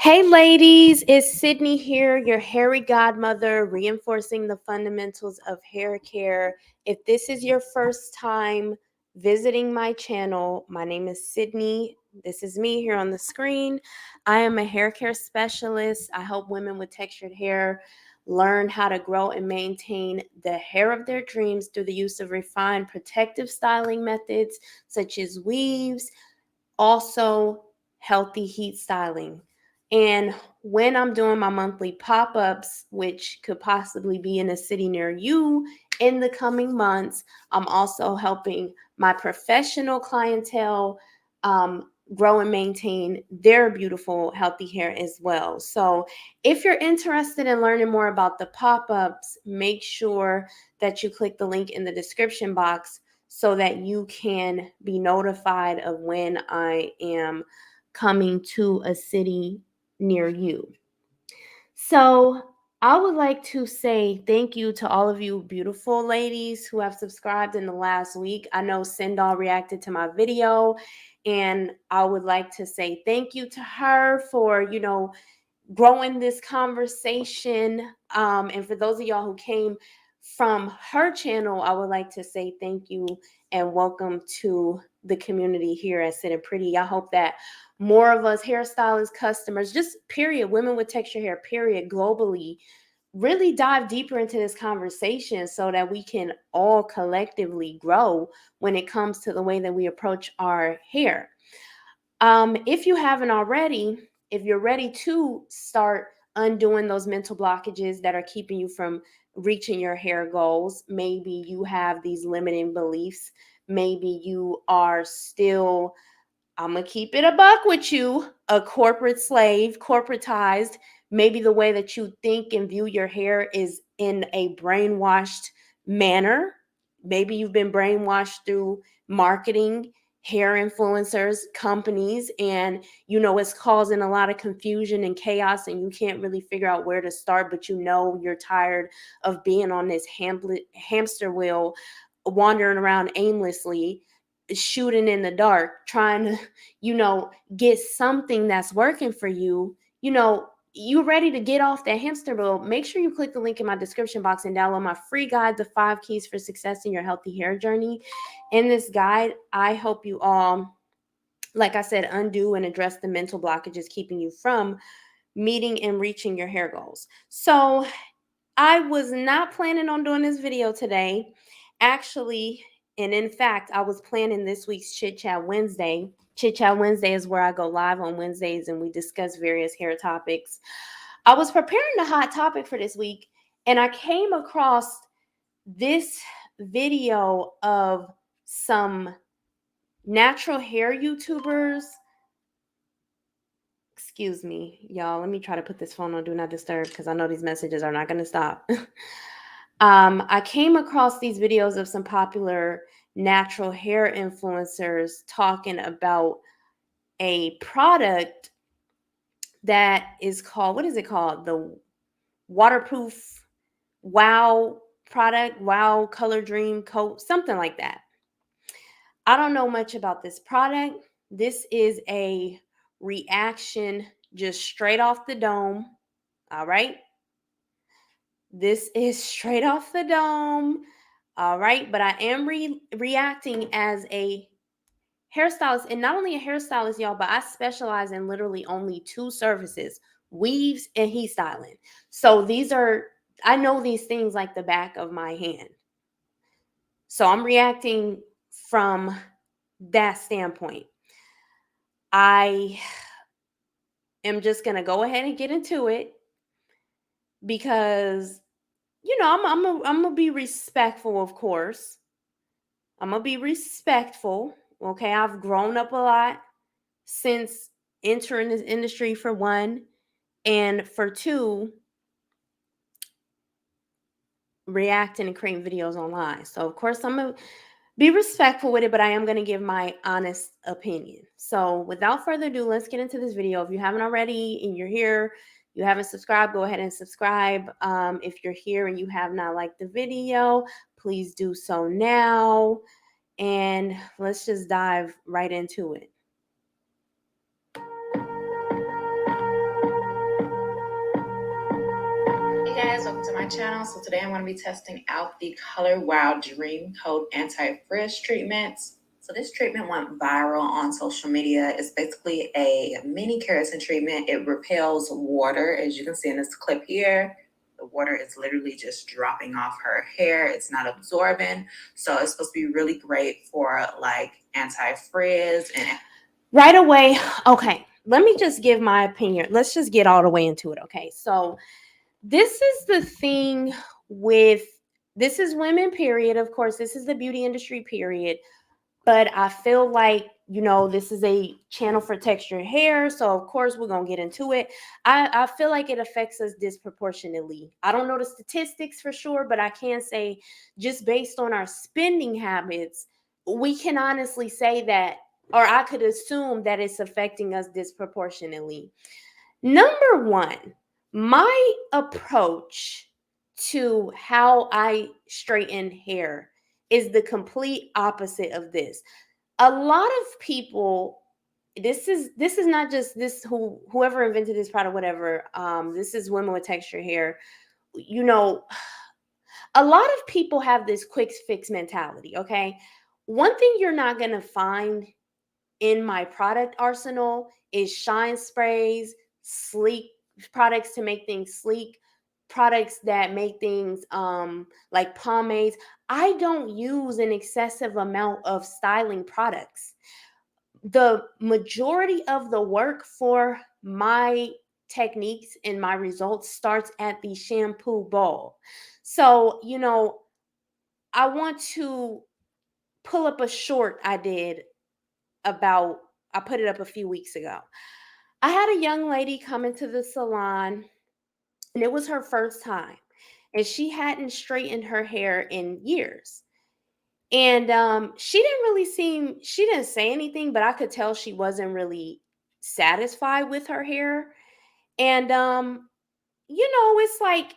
Hey ladies, it's Sydney here, your hairy godmother, reinforcing the fundamentals of hair care. If this is your first time visiting my channel, my name is Sydney. This is me here on the screen. I am a hair care specialist. I help women with textured hair learn how to grow and maintain the hair of their dreams through the use of refined protective styling methods such as weaves, also healthy heat styling. And when I'm doing my monthly pop ups, which could possibly be in a city near you in the coming months, I'm also helping my professional clientele grow and maintain their beautiful, healthy hair as well. So, if you're interested in learning more about the pop ups, make sure that you click the link in the description box so that you can be notified of when I am coming to a city near you. So, I would like to say thank you to all of you beautiful ladies who have subscribed in the last week. I know Sindal reacted to my video, and I would like to say thank you to her for, growing this conversation. And for those of y'all who came from her channel, I would like to say thank you and welcome to the community here at Syddin Pretty. I hope that more of us hairstylists, customers, just period, women with texture hair, period, globally, really dive deeper into this conversation so that we can all collectively grow when it comes to the way that we approach our hair. If you haven't already, if you're ready to start undoing those mental blockages that are keeping you from reaching your hair goals, maybe you have these limiting beliefs, maybe you are still, I'm going to keep it a buck with you, a corporate slave, corporatized. Maybe the way that you think and view your hair is in a brainwashed manner. Maybe you've been brainwashed through marketing, hair influencers, companies, and it's causing a lot of confusion and chaos, and you can't really figure out where to start, but you're tired of being on this hamster wheel, wandering around aimlessly, shooting in the dark, trying to, get something that's working for you. You're ready to get off that hamster wheel. Make sure you click the link in my description box and download my free guide, The 5 Keys for Success in Your Healthy Hair Journey. In this guide, I help you all, like I said, undo and address the mental blockages keeping you from meeting and reaching your hair goals. So I was not planning on doing this video today. Actually, and in fact, I was planning this week's Chit Chat Wednesday. Chit Chat Wednesday is where I go live on Wednesdays and we discuss various hair topics. I was preparing the hot topic for this week and I came across this video of some natural hair YouTubers. Excuse me, y'all. Let me try to put this phone on Do Not Disturb because I know these messages are not going to stop. I came across these videos of some popular natural hair influencers talking about a product that is called, what is it called? The waterproof Wow product, Wow Color Dream Coat, something like that. I don't know much about this product. This is a reaction just straight off the dome. All right. This is straight off the dome. All right. But I am reacting as a hairstylist, and not only a hairstylist, y'all, but I specialize in literally only 2 services: weaves and heat styling. So I know these things like the back of my hand. So I'm reacting from that standpoint. I am just going to go ahead and get into it because, I'm going to be respectful, of course. I'm going to be respectful. Okay. I've grown up a lot since entering this industry, for one, and for two, reacting and creating videos online. So of course I'm going to be respectful with it, but I am going to give my honest opinion. So without further ado, let's get into this video. If you haven't already and you're here, you haven't subscribed, go ahead and subscribe. If you're here and you have not liked the video, please do so now. And let's just dive right into it. guys, welcome to my channel. So today I'm going to be testing out the Color Wow Dream Coat Anti-Frizz treatments. So this treatment went viral on social media. It's basically a mini keratin treatment. It repels water, as you can see in this clip here. The water is literally just dropping off her hair. It's not absorbing. So it's supposed to be really great for like anti-frizz and right away. Okay, let me just give my opinion. Let's just get all the way into it. Okay, so this is the thing with this is women, period. Of course, this is the beauty industry, period. But I feel like, this is a channel for textured hair. So, of course, we're going to get into it. I feel like it affects us disproportionately. I don't know the statistics for sure, but I can say just based on our spending habits, we can honestly say that, or I could assume that it's affecting us disproportionately. Number one, my approach to how I straighten hair is the complete opposite of this. A lot of people, this is not just this whoever invented this product, whatever. This is women with texture hair. You know, a lot of people have this quick fix mentality. Okay, one thing you're not gonna find in my product arsenal is shine sprays, sleek products to make things sleek, products that make things like pomades. I don't use an excessive amount of styling products. The majority of the work for my techniques and my results starts at the shampoo bowl. So, I want to pull up a short I did about I put it up a few weeks ago. I had a young lady come into the salon and it was her first time and she hadn't straightened her hair in years. And she didn't say anything, but I could tell she wasn't really satisfied with her hair. And it's like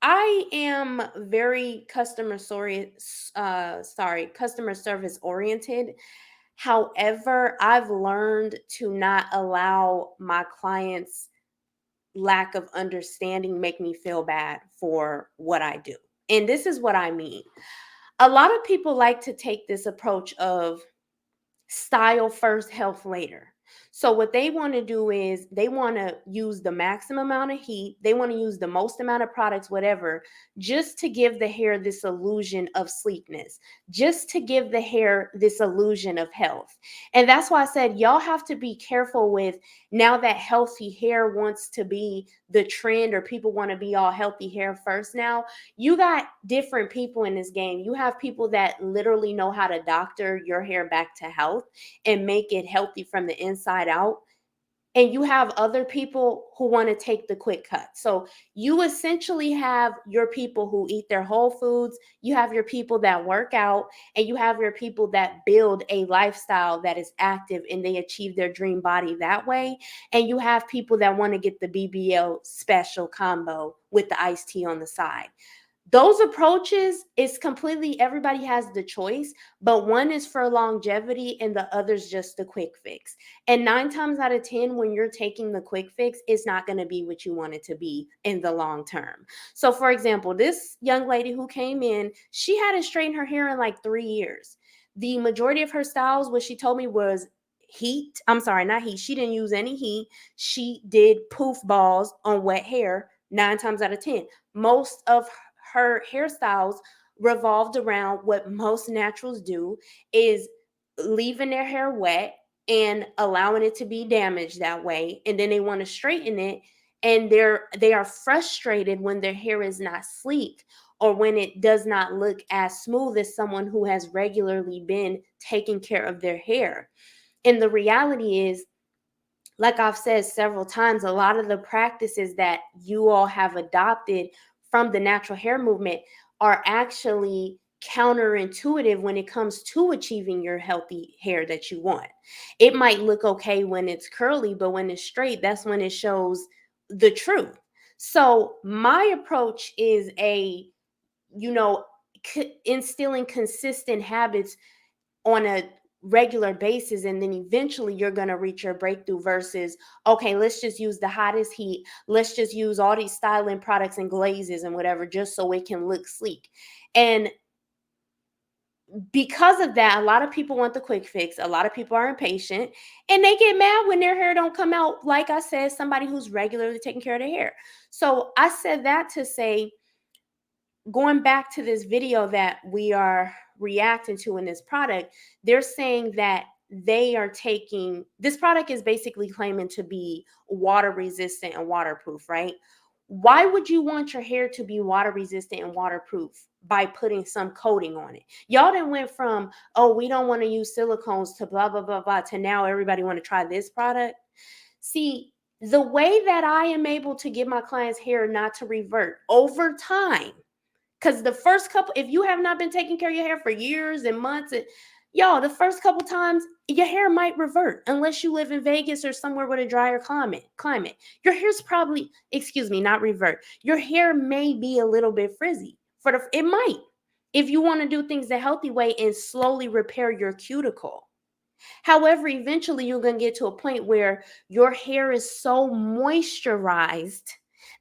I am very customer service oriented. However, I've learned to not allow my clients' lack of understanding make me feel bad for what I do. And this is what I mean. A lot of people like to take this approach of style first, health later. So what they want to do is they want to use the maximum amount of heat, they want to use the most amount of products, whatever, just to give the hair this illusion of sleekness, just to give the hair this illusion of health. And that's why I said y'all have to be careful with, now that healthy hair wants to be the trend, or people want to be all healthy hair first now. You got different people in this game. You have people that literally know how to doctor your hair back to health and make it healthy from the inside out. And you have other people who want to take the quick cut. So you essentially have your people who eat their whole foods, you have your people that work out, and you have your people that build a lifestyle that is active and they achieve their dream body that way. And you have people that want to get the BBL special combo with the iced tea on the side. Those approaches is completely, everybody has the choice, but one is for longevity and the other's just the quick fix. And 9 times out of 10, when you're taking the quick fix, it's not going to be what you want it to be in the long term. So for example, this young lady who came in, she hadn't straightened her hair in like 3 years. The majority of her styles, what she told me, was heat. I'm sorry, not heat. She didn't use any heat. She did poof balls on wet hair 9 times out of 10. Most of her hairstyles revolved around what most naturals do, is leaving their hair wet and allowing it to be damaged that way, and then they want to straighten it, and they are frustrated when their hair is not sleek or when it does not look as smooth as someone who has regularly been taking care of their hair. And the reality is, like I've said several times, a lot of the practices that you all have adopted from the natural hair movement are actually counterintuitive when it comes to achieving your healthy hair that you want. It might look okay when it's curly, but when it's straight, that's when it shows the truth. So my approach is you know, instilling consistent habits on a regular basis, and then eventually you're going to reach your breakthrough versus, okay, let's just use the hottest heat, let's just use all these styling products and glazes and whatever just so it can look sleek. And because of that, a lot of people want the quick fix, a lot of people are impatient, and they get mad when their hair don't come out, like I said, somebody who's regularly taking care of their hair. So I said that to say, going back to this video that we are reacting to in this product, they're saying that they are taking this product is basically claiming to be water resistant and waterproof, right? Why would you want your hair to be water resistant and waterproof by putting some coating on it? Y'all done went from, oh, we don't want to use silicones to blah, blah, blah, blah, to now everybody want to try this product. See, the way that I am able to get my clients' hair not to revert over time, because the first couple, if you have not been taking care of your hair for years and months, and y'all, the first couple times, your hair might revert unless you live in Vegas or somewhere with a drier climate. Your hair's probably, excuse me, not revert. Your hair may be a little bit frizzy. It might, if you want to do things the healthy way and slowly repair your cuticle. However, eventually you're going to get to a point where your hair is so moisturized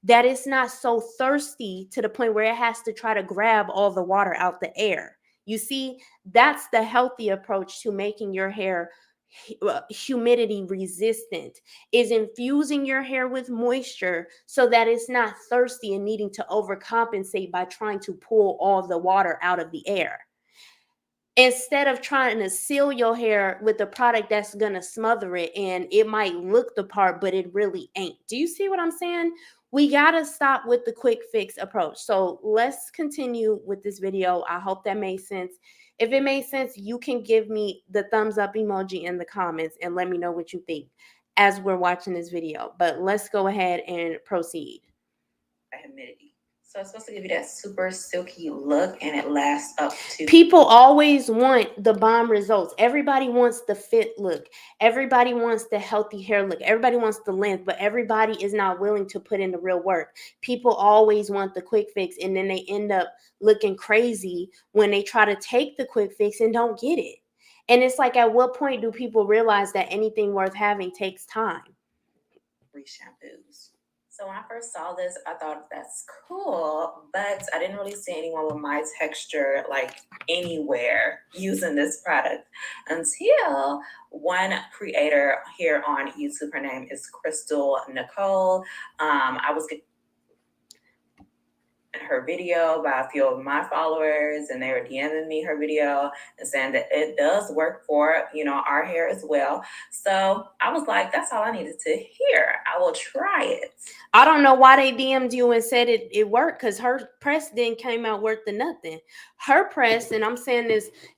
that it's not so thirsty to the point where it has to try to grab all the water out the air. You see, that's the healthy approach to making your hair humidity resistant, is infusing your hair with moisture so that it's not thirsty and needing to overcompensate by trying to pull all the water out of the air, instead of trying to seal your hair with a product that's going to smother it, and it might look the part but it really ain't. Do you see what I'm saying? We got to stop with the quick fix approach. So let's continue with this video. I hope that made sense. If it made sense, you can give me the thumbs up emoji in the comments and let me know what you think as we're watching this video. But let's go ahead and proceed. Humidity. So it's supposed to give you that super silky look, and it lasts up to. People always want the bomb results. Everybody wants the fit look. Everybody wants the healthy hair look. Everybody wants the length, but everybody is not willing to put in the real work. People always want the quick fix, and then they end up looking crazy when they try to take the quick fix and don't get it. And it's like, at what point do people realize that anything worth having takes time? Free shampoos. So when I first saw this, I thought that's cool, but I didn't really see anyone with my texture like anywhere using this product until one creator here on YouTube. Her name is Crystal Nicole. I was getting her video by a few of my followers, and they were DMing me her video and saying that it does work for, our hair as well. So I was like, that's all I needed to hear. I will try it. I don't know why they DM'd you and said it worked, because her press didn't came out worth the nothing. Her press, and I'm saying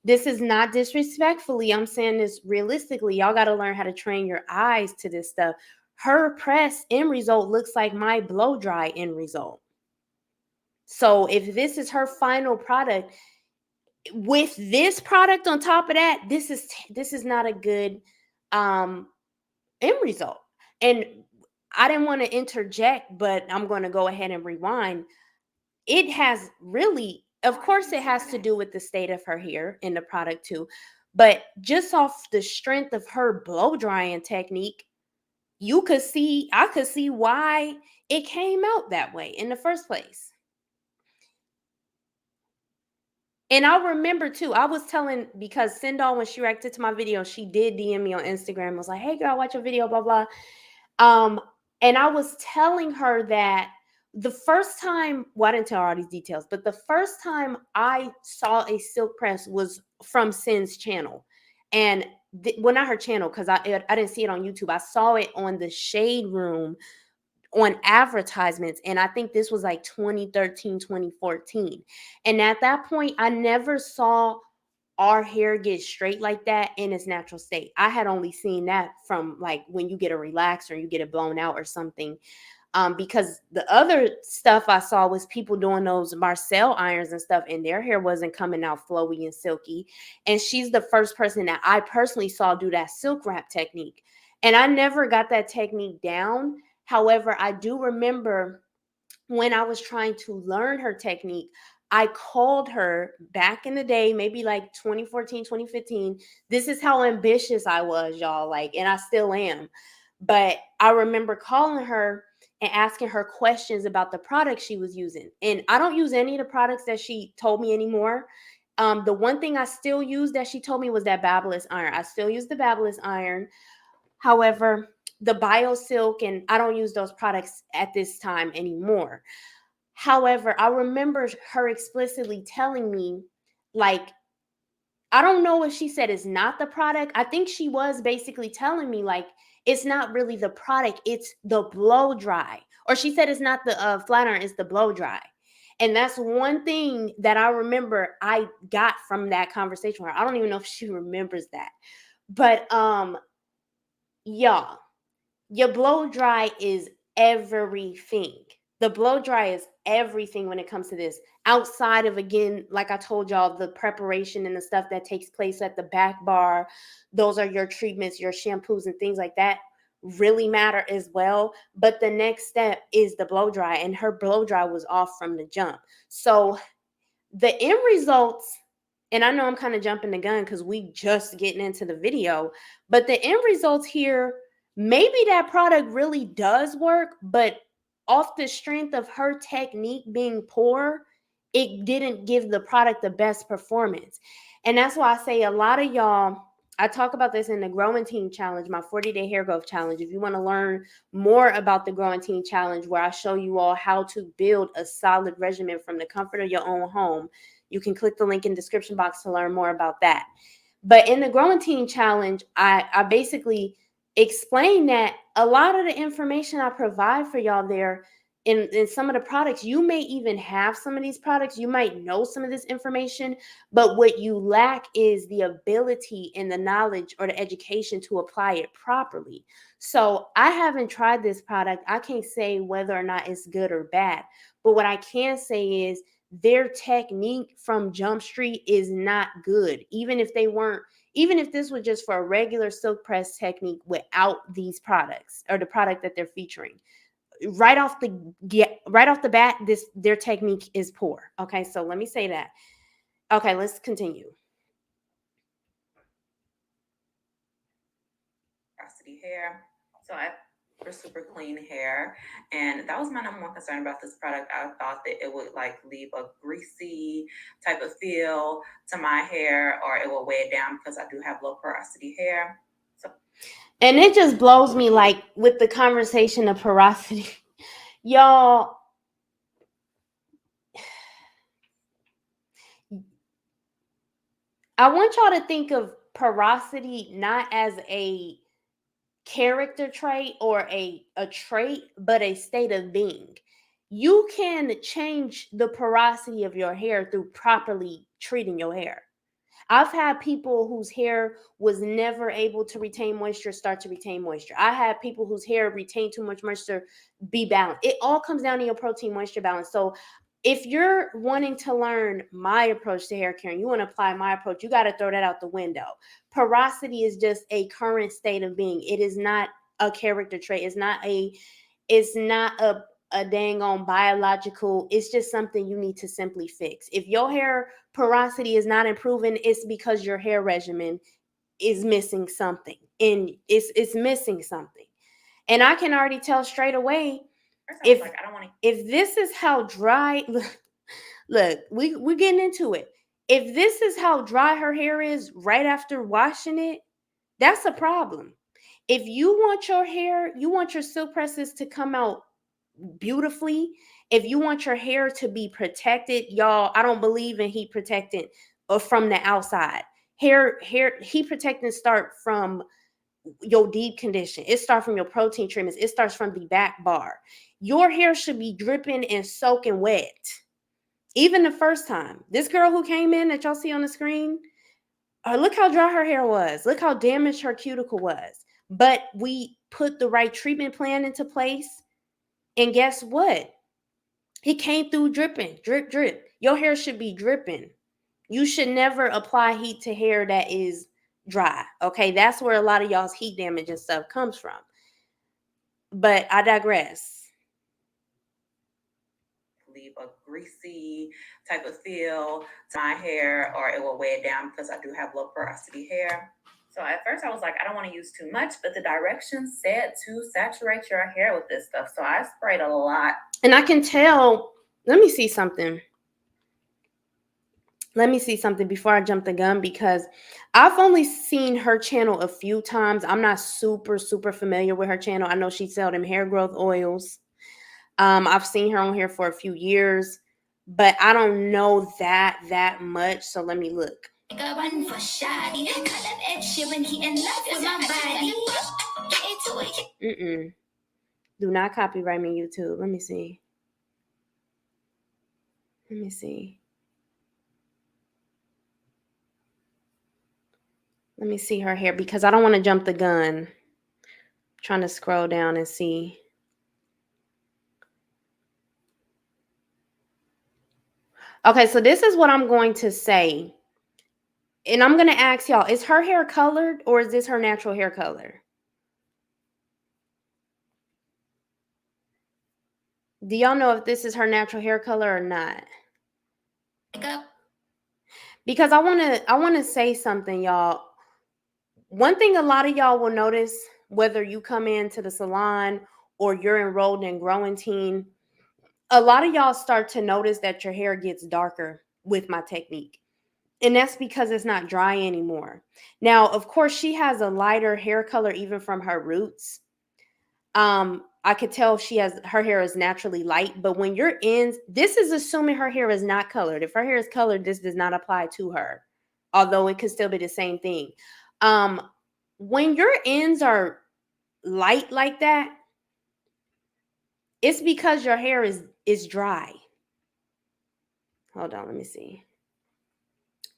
this is not disrespectfully, I'm saying this realistically. Y'all got to learn how to train your eyes to this stuff. Her press end result looks like my blow dry end result. So if this is her final product, with this product on top of that, this is not a good end result. And I didn't want to interject, but I'm going to go ahead and rewind. It has really, of course, it has to do with the state of her hair in the product too. But just off the strength of her blow drying technique, I could see why it came out that way in the first place. And I remember too, I was telling, because Syddin, when she reacted to my video, she did DM me on Instagram, was like, hey girl, watch your video, blah, blah. And I was telling her that the first time, well, I didn't tell her all these details, but the first time I saw a silk press was from Synn's channel. And well, not her channel, because I didn't see it on YouTube. I saw it on the Shade Room on advertisements, and I think this was like 2013, 2014. And at that point, I never saw our hair get straight like that in its natural state. I had only seen that from like when you get a relaxer or you get it blown out or something. Because the other stuff I saw was people doing those Marcel irons and stuff, and their hair wasn't coming out flowy and silky. And she's the first person that I personally saw do that silk wrap technique. And I never got that technique down. However, I do remember when I was trying to learn her technique, I called her back in the day, maybe like 2014, 2015. This is how ambitious I was, y'all. Like, and I still am. But I remember calling her and asking her questions about the products she was using. And I don't use any of the products that she told me anymore. The one thing I still use that she told me was that Babyliss iron. I still use the Babyliss iron. However, the BioSilk, and I don't use those products at this time anymore. However, I remember her explicitly telling me, like, I don't know if she said it's not the product. I think she was basically telling me, like, it's not really the product, it's the blow dry. Or she said it's not the flat iron, it's the blow dry. And that's one thing that I remember I got from that conversation with her. I don't even know if she remembers that. But y'all, your blow dry is everything. The blow dry is everything when it comes to this. Outside of, again, like I told y'all, the preparation and the stuff that takes place at the back bar, those are your treatments, your shampoos, and things like that really matter as well. But the next step is the blow dry, and her blow dry was off from the jump. So the end results, and I know I'm kind of jumping the gun because we just getting into the video, but the end results here, maybe that product really does work, but off the strength of her technique being poor, it didn't give the product the best performance. And that's why I say a lot of y'all, I talk about this in the Growentine challenge, my 40-day hair growth challenge. If you want to learn more about the Growentine challenge, where I show you all how to build a solid regimen from the comfort of your own home, you can click the link in the description box to learn more about that. But in the Growentine challenge, I basically explain that a lot of the information I provide for y'all there in some of the products, you may even have some of these products, you might know some of this information, but what you lack is the ability and the knowledge or the education to apply it properly. So I haven't tried this product. I can't say whether or not it's good or bad, but what I can say is their technique from Jump Street is not good. Even if they weren't, even if this was just for a regular silk press technique without these products or the product that they're featuring, right off the bat, their technique is poor. Okay, so let me say that. Okay, let's continue. Hair. So I for super clean hair, and that was my number one concern about this product. I thought that it would like leave a greasy type of feel to my hair, or it will weigh it down because I do have low porosity hair. So, and it just blows me, like, with the conversation of porosity, y'all. I want y'all to think of porosity not as a character trait or a trait, but a state of being. You can change the porosity of your hair through properly treating your hair. I've had people whose hair was never able to retain moisture start to retain moisture. I had people whose hair retained too much moisture be balanced. It all comes down to your protein moisture balance. So if you're wanting to learn my approach to hair care and you want to apply my approach, you got to throw that out the window. Porosity is just a current state of being. It is not a character trait. It's not a dang on biological. It's just something you need to simply fix. If your hair porosity is not improving, it's because your hair regimen is missing something, and it's missing something. And I can already tell straight away, if like, I don't want to. If this is how dry, look, we're getting into it. If this is how dry her hair is right after washing it, that's a problem. If you want your hair, you want your silk presses to come out beautifully, if you want your hair to be protected, y'all, I don't believe in heat protectant or from the outside. Hair heat protectant start from your deep condition. It starts from your protein treatments. It starts from the back bar. Your hair should be dripping and soaking wet. Even the first time. This girl who came in that y'all see on the screen, look how dry her hair was. Look how damaged her cuticle was. But we put the right treatment plan into place. And guess what? It came through dripping, drip, drip. Your hair should be dripping. You should never apply heat to hair that is dry. Okay, that's where a lot of y'all's heat damage and stuff comes from. But I digress. Leave a greasy type of feel to my hair, or it will weigh it down because I do have low porosity hair. So at first I was like, I don't want to use too much, but the directions said to saturate your hair with this stuff. So I sprayed a lot. And I can tell, let me see something. Let me see something before I jump the gun, because I've only seen her channel a few times. I'm not super familiar with her channel. I know she sells them hair growth oils. I've seen her on here for a few years, but I don't know that much. So let me look. Do not copyright me, YouTube. Let me see. Let me see. Let me see her hair, because I don't want to jump the gun. I'm trying to scroll down and see. Okay, so this is what I'm going to say. And I'm going to ask y'all, is her hair colored or is this her natural hair color? Do y'all know if this is her natural hair color or not? Because I want to say something, y'all. One thing a lot of y'all will notice, whether you come into the salon or you're enrolled in Growentine, a lot of y'all start to notice that your hair gets darker with my technique. And that's because it's not dry anymore. Now, of course, she has a lighter hair color even from her roots. I could tell her hair is naturally light, but when your ends, this is assuming her hair is not colored. If her hair is colored, this does not apply to her, although it could still be the same thing. When your ends are light like that, it's because your hair is dry. Hold on, let me see.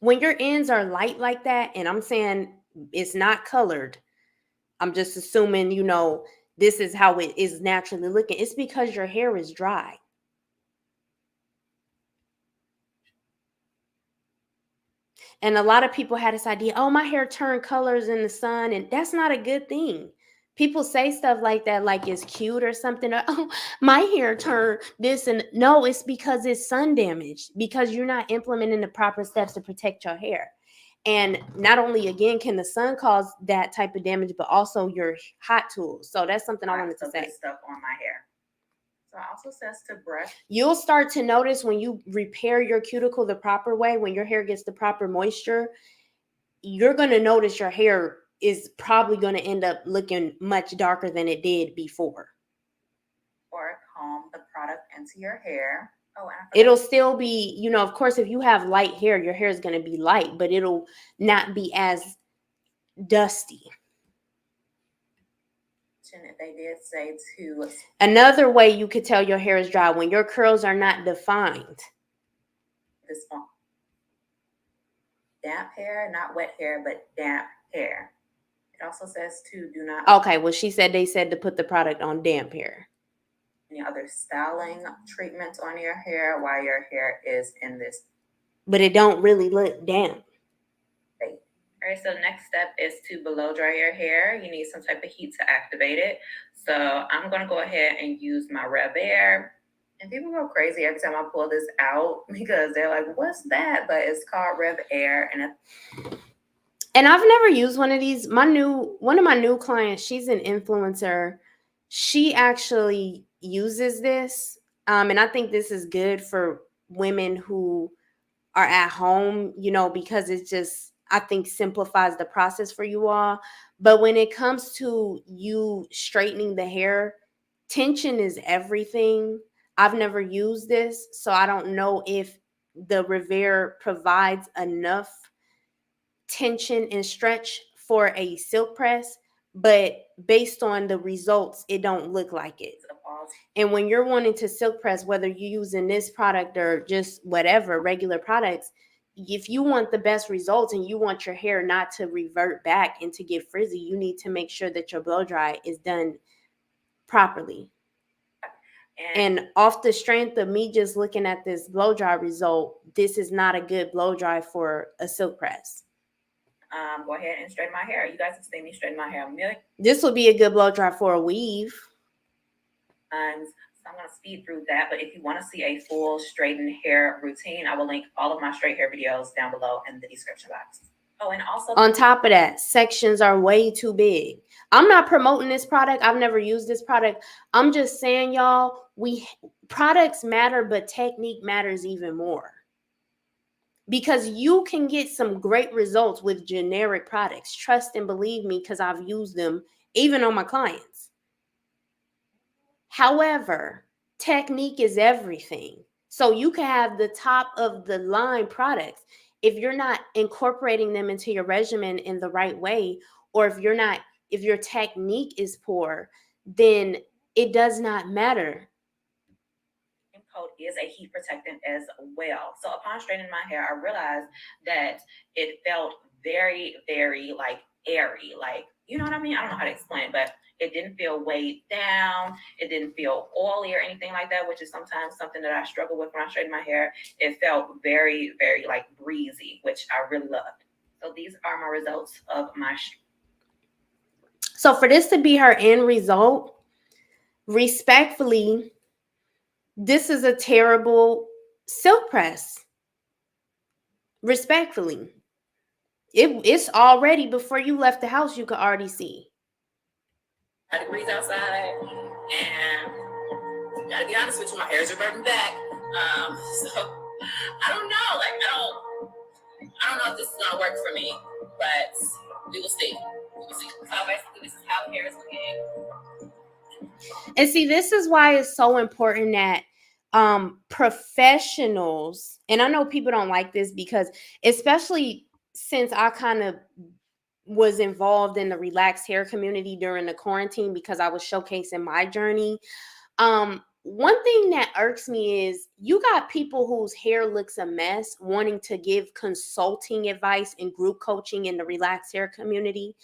When your ends are light like that, and I'm saying it's not colored, I'm just assuming, this is how it is naturally looking. It's because your hair is dry. And a lot of people had this idea, oh, my hair turned colors in the sun, and that's not a good thing. People say stuff like that like it's cute or something. Or, oh, my hair turned this, and no, it's because it's sun damage, because you're not implementing the proper steps to protect your hair. And not only, again, can the sun cause that type of damage, but also your hot tools. So that's something I wanted to say. Stuff on my hair. So it also says to brush. You'll start to notice when you repair your cuticle the proper way, when your hair gets the proper moisture, you're going to notice your hair is probably going to end up looking much darker than it did before. Or comb the product into your hair. Oh, it'll still be, of course, if you have light hair, your hair is going to be light, but it'll not be as dusty. They did say to... Another way you could tell your hair is dry, when your curls are not defined. This one. Damp hair, not wet hair, but damp hair. It also says to do not... Okay, well, they said to put the product on damp hair. Any other styling treatments on your hair while your hair is in this. But it don't really look damp. All right, so the next step is to blow dry your hair. You need some type of heat to activate it. So I'm going to go ahead and use my Rev Air. And people go crazy every time I pull this out because they're like, what's that? But it's called Rev Air. And I've never used one of these. One of my new clients, she's an influencer. She actually uses this. And I think this is good for women who are at home, because it's just, I think, simplifies the process for you all. But when it comes to you straightening the hair, tension is everything. I've never used this, so I don't know if the Revere provides enough tension and stretch for a silk press, but based on the results, it don't look like it. And when you're wanting to silk press, whether you're using this product or just whatever, regular products, if you want the best results and you want your hair not to revert back and to get frizzy, you need to make sure that your blow dry is done properly. And off the strength of me just looking at this blow dry result, this is not a good blow dry for a silk press. Go ahead and straighten my hair. You guys have seen me straighten my hair a million. This would be a good blow dry for a weave. So So I'm going to speed through that. But if you want to see a full straightened hair routine, I will link all of my straight hair videos down below in the description box. Oh, and also on top of that, sections are way too big. I'm not promoting this product. I've never used this product. I'm just saying, y'all, products matter, but technique matters even more. Because you can get some great results with generic products. Trust and believe me, because I've used them even on my clients. However, technique is everything. So you can have the top of the line products. If you're not incorporating them into your regimen in the right way, or if your technique is poor, then it does not matter. Coat is a heat protectant as well. So upon straightening my hair, I realized that it felt very, very like airy, like, you know what I mean? I don't know how to explain it, but it didn't feel weighed down. It didn't feel oily or anything like that, which is sometimes something that I struggle with when I straighten my hair. It felt very, very like breezy, which I really loved. So these are my results of my. So for this to be her end result, respectfully, this is a terrible silk press. Respectfully. It's already, before you left the house, you could already see. Degrees outside, and gotta be honest with you, my hair's reverting back. So I don't know, like I don't know if this is gonna work for me, but we will see. We will see. So basically, this is how the hair is looking. And see, this is why it's so important that professionals, and I know people don't like this because, especially since I kind of was involved in the relaxed hair community during the quarantine because I was showcasing my journey. One thing that irks me is you got people whose hair looks a mess wanting to give consulting advice and group coaching in the relaxed hair community.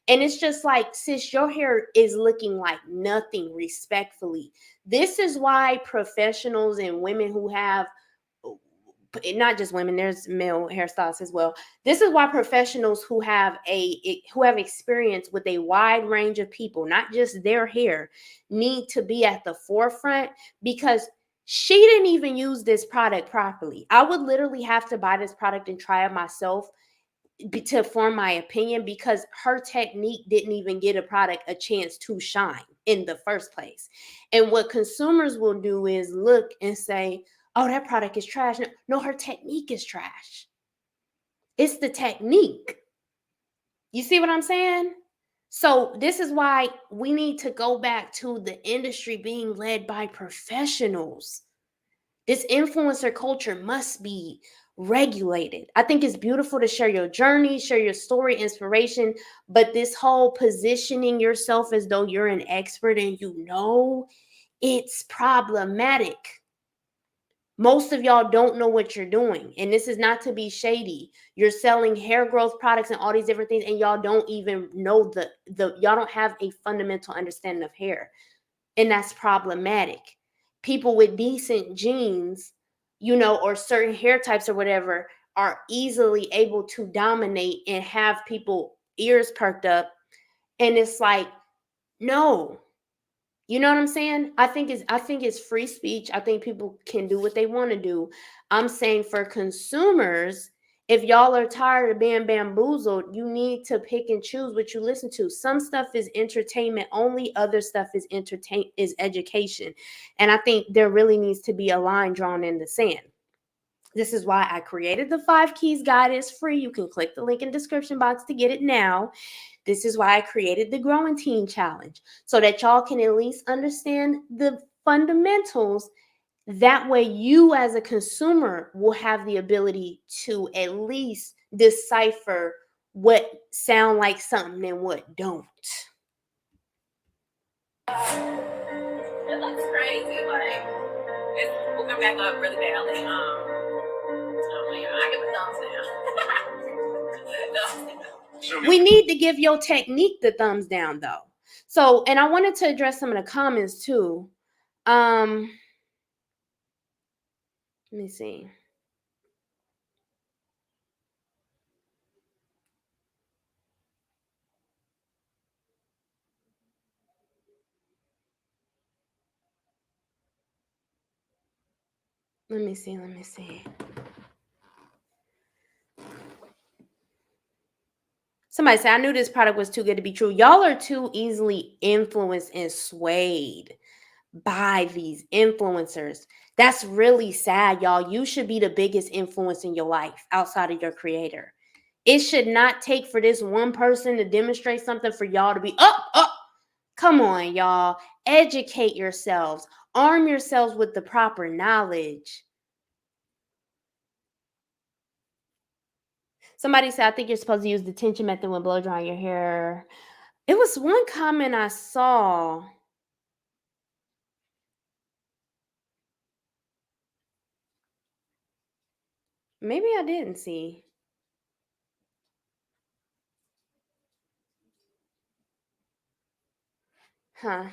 And it's just like, sis, your hair is looking like nothing, respectfully. This is why professionals and women who have, not just women, there's male hairstylists as well. This is why professionals who have experience with a wide range of people, not just their hair, need to be at the forefront, because she didn't even use this product properly. I would literally have to buy this product and try it myself to form my opinion, because her technique didn't even get a product a chance to shine in the first place. And what consumers will do is look and say, oh, that product is trash. No, her technique is trash. It's the technique. You see what I'm saying? So this is why we need to go back to the industry being led by professionals. This influencer culture must be regulated. I think it's beautiful to share your journey, share your story, inspiration, but this whole positioning yourself as though you're an expert and it's problematic. Most of y'all don't know what you're doing. And this is not to be shady. You're selling hair growth products and all these different things, and y'all don't even know y'all don't have a fundamental understanding of hair. And that's problematic. People with decent genes, or certain hair types or whatever, are easily able to dominate and have people ears perked up. And it's like, no. You know what I'm saying? I think it's free speech. I think people can do what they want to do. I'm saying for consumers, if y'all are tired of being bamboozled, you need to pick and choose what you listen to. Some stuff is entertainment only, other stuff is education. And I think there really needs to be a line drawn in the sand. This is why I created the 5 Keys Guide. It's free. You can click the link in the description box to get it now. This is why I created the Growentine Challenge, so that y'all can at least understand the fundamentals. That way you as a consumer will have the ability to at least decipher what sound like something and what don't. It looks crazy, like it's moving back up really badly. I give a thumbs down. We need to give your technique the thumbs down, though. So, and I wanted to address some of the comments too. Let me see. Let me see. Somebody said, I knew this product was too good to be true. Y'all are too easily influenced and swayed by these influencers. That's really sad, y'all. You should be the biggest influence in your life outside of your creator. It should not take for this one person to demonstrate something for y'all to be up. Come on, y'all. Educate yourselves. Arm yourselves with the proper knowledge. Somebody said, I think you're supposed to use the tension method when blow drying your hair. It was one comment I saw. Maybe I didn't see. Huh.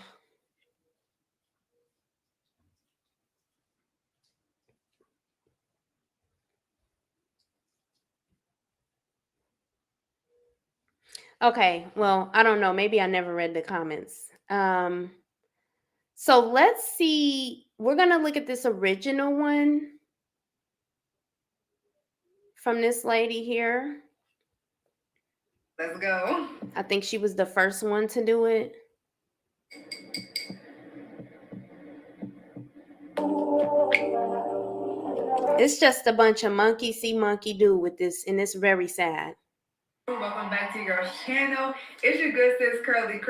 Okay, well, I don't know. Maybe I never read the comments. So let's see. We're going to look at this original one from this lady here. Let's go. I think she was the first one to do it. It's just a bunch of monkey see, monkey do with this, and it's very sad. Welcome back to your channel. It's your good sis Curly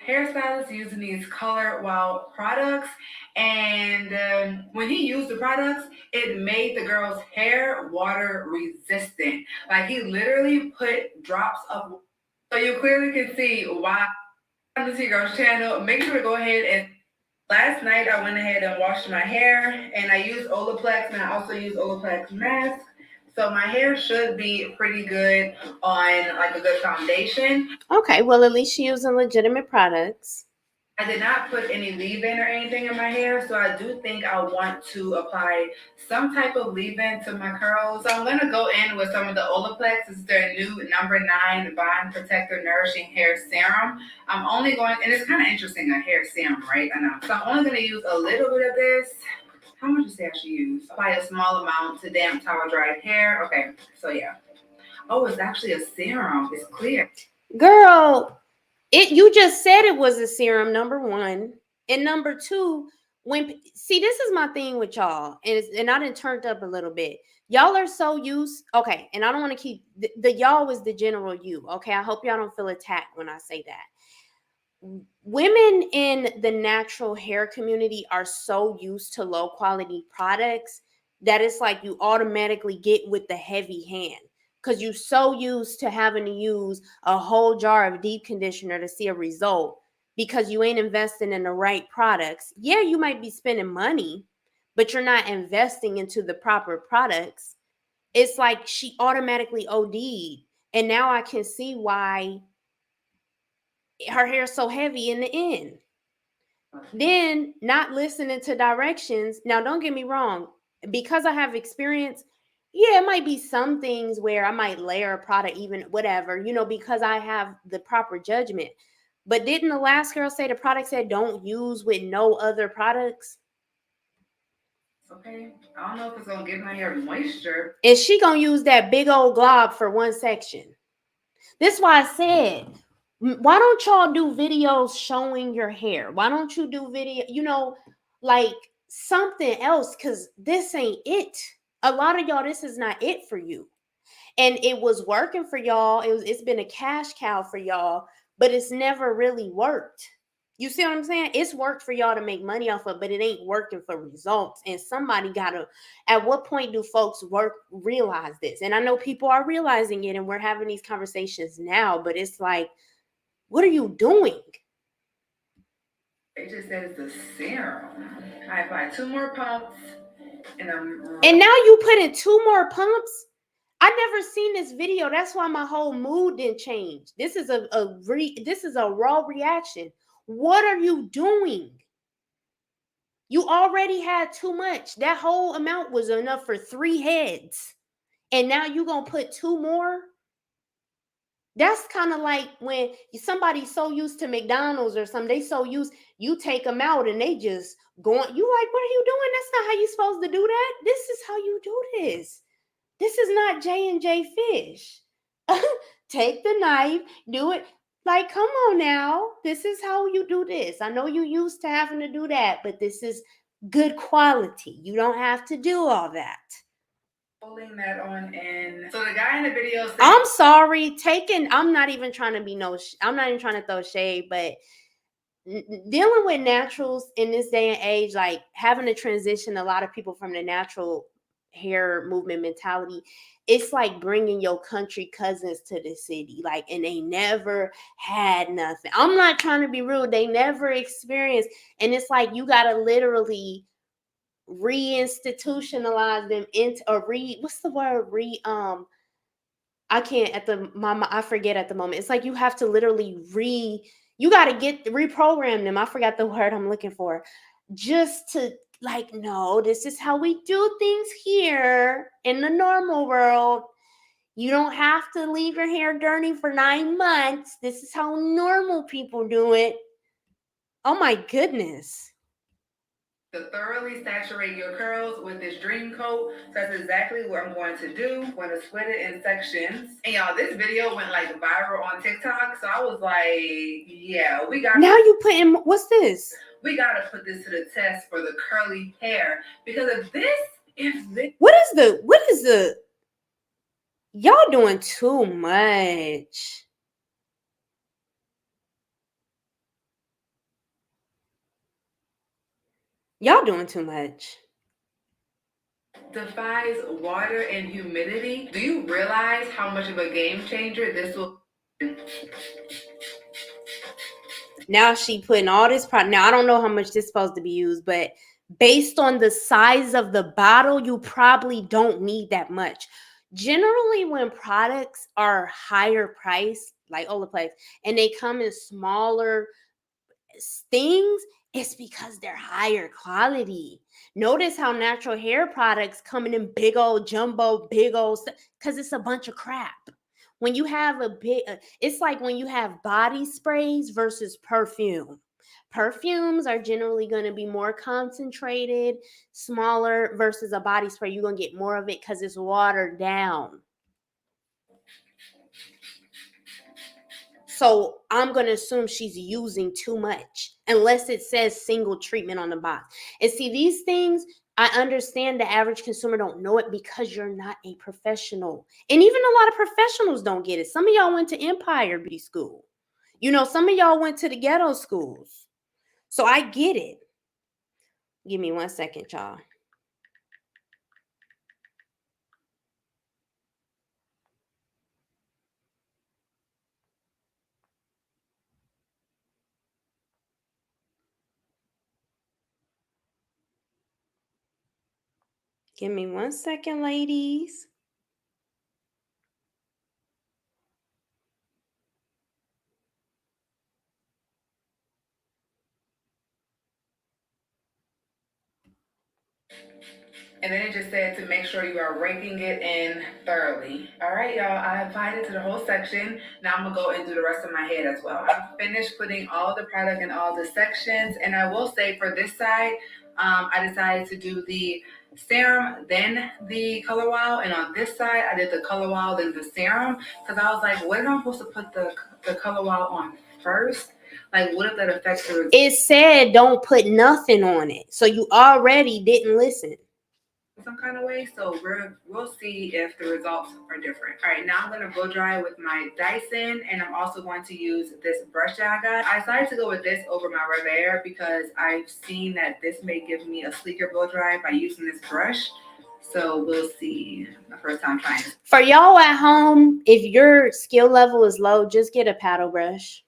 hairstylist using these Color Wow products, and when he used the products, it made the girl's hair water resistant. Like he literally put drops of, so you clearly can see why. Come to your girl's channel. Make sure to go ahead and. Last night I went ahead and washed my hair, and I used Olaplex, and I also use Olaplex mask. So my hair should be pretty good on like a good foundation. Okay, well, at least you're using legitimate products. I did not put any leave-in or anything in my hair, so I do think I want to apply some type of leave-in to my curls. So I'm going to go in with some of the Olaplex. This is their new number 9 Bond Protector Nourishing Hair Serum. I'm only going, and it's kind of interesting, a hair serum, right? I know. So I'm only going to use a little bit of this. How much do you say I should use? Apply a small amount to damp towel-dried hair. Okay, so yeah. Oh, it's actually a serum. It's clear. Girl, you just said it was a serum, number one. And number two, this is my thing with y'all, and I done turned up a little bit. Y'all are so used, okay, and I don't want to keep the y'all is the general you, okay? I hope y'all don't feel attacked when I say that. Women in the natural hair community are so used to low quality products that it's like you automatically get with the heavy hand because you're so used to having to use a whole jar of deep conditioner to see a result because you ain't investing in the right products. Yeah, you might be spending money, but you're not investing into the proper products. It's like she automatically OD'd, and now I can see why her hair's so heavy in the end. Then not listening to directions. Now, don't get me wrong, because I have experience, yeah, it might be some things where I might layer a product, even whatever, because I have the proper judgment. But didn't the last girl say the product said don't use with no other products? Okay, I don't know if it's gonna give my hair moisture. And she gonna use that big old glob for one section. This is why I said, why don't y'all do videos showing your hair? Why don't you do video, like something else? Because this ain't it. A lot of y'all, this is not it for you. And it was working for y'all. It's been a cash cow for y'all, but it's never really worked. You see what I'm saying? It's worked for y'all to make money off of, but it ain't working for results. And somebody gotta, at what point do folks realize this? And I know people are realizing it, and we're having these conversations now, but it's like, what are you doing? It just says the serum. I apply 2 more pumps, and now you put in 2 more pumps. I never seen this video. That's why my whole mood didn't change. This is this is a raw reaction. What are you doing? You already had too much. That whole amount was enough for 3 heads. And now you're going to put 2 more? That's kind of like when somebody's so used to McDonald's or something, they so used, you take them out and they just going, you like, what are you doing? That's not how you supposed to do that. This is how you do this. This is not J&J Fish. Take the knife, do it. Like, come on now. This is how you do this. I know you used to having to do that, but this is good quality. You don't have to do all that. Holding that on in. So the guy in the video said, I'm sorry, I'm not even trying to be I'm not even trying to throw shade, but dealing with naturals in this day and age, like having to transition a lot of people from the natural hair movement mentality, it's like bringing your country cousins to the city, like, and they never had nothing. I'm not trying to be rude, they never experienced, and it's like you gotta literally reinstitutionalize them into, or what's the word, I can't at the mama, I forget at the moment. It's like you have to literally you got to reprogram them. I forgot the word I'm looking for. Just to, like, no, this is how we do things here in the normal world. You don't have to leave your hair dirty for 9 months. This is how normal people do it. Oh my goodness. To thoroughly saturate your curls with this dream coat. So that's exactly what I'm going to do. I'm going to split it in sections. And y'all, this video went like viral on TikTok. So I was like, yeah, we got. Now you put in, what's this? We got to put this to the test for the curly hair. Because what is the, y'all doing too much. Y'all doing too much. Defies water and humidity. Do you realize how much of a game changer this will? Now she putting all this product. Now I don't know how much this is supposed to be used, but based on the size of the bottle, you probably don't need that much. Generally, when products are higher price, like Olaplex, and they come in smaller things, it's because they're higher quality. Notice how natural hair products come in big old jumbo, big old, because it's a bunch of crap. When you have it's like when you have body sprays versus perfume. Perfumes are generally going to be more concentrated, smaller, versus a body spray. You're going to get more of it because it's watered down. So I'm going to assume she's using too much, unless it says single treatment on the box. And see, these things, I understand the average consumer don't know it because you're not a professional. And even a lot of professionals don't get it. Some of y'all went to Empire Beauty School. You know, some of y'all went to the ghetto schools. So I get it. Give me 1 second, y'all. Give me 1 second, ladies. And then it just said to make sure you are raking it in thoroughly. All right, y'all, I applied it to the whole section. Now I'm gonna go and do the rest of my head as well. I've finished putting all the product in all the sections. And I will say for this side, I decided to do the serum, then the color wow. And on this side, I did the color wow, then the serum. Because I was like, what am I supposed to put the color wow on first? Like, what if that affects the results? It said don't put nothing on it. So you already didn't listen. Some kind of way, so we'll see if the results are different. All right, now I'm going to blow dry with my Dyson, and I'm also going to use this brush that I got. I decided to go with this over my Revere because I've seen that this may give me a sleeker blow dry by using this brush. So we'll see. My first time trying. For y'all at home, if your skill level is low, just get a paddle brush.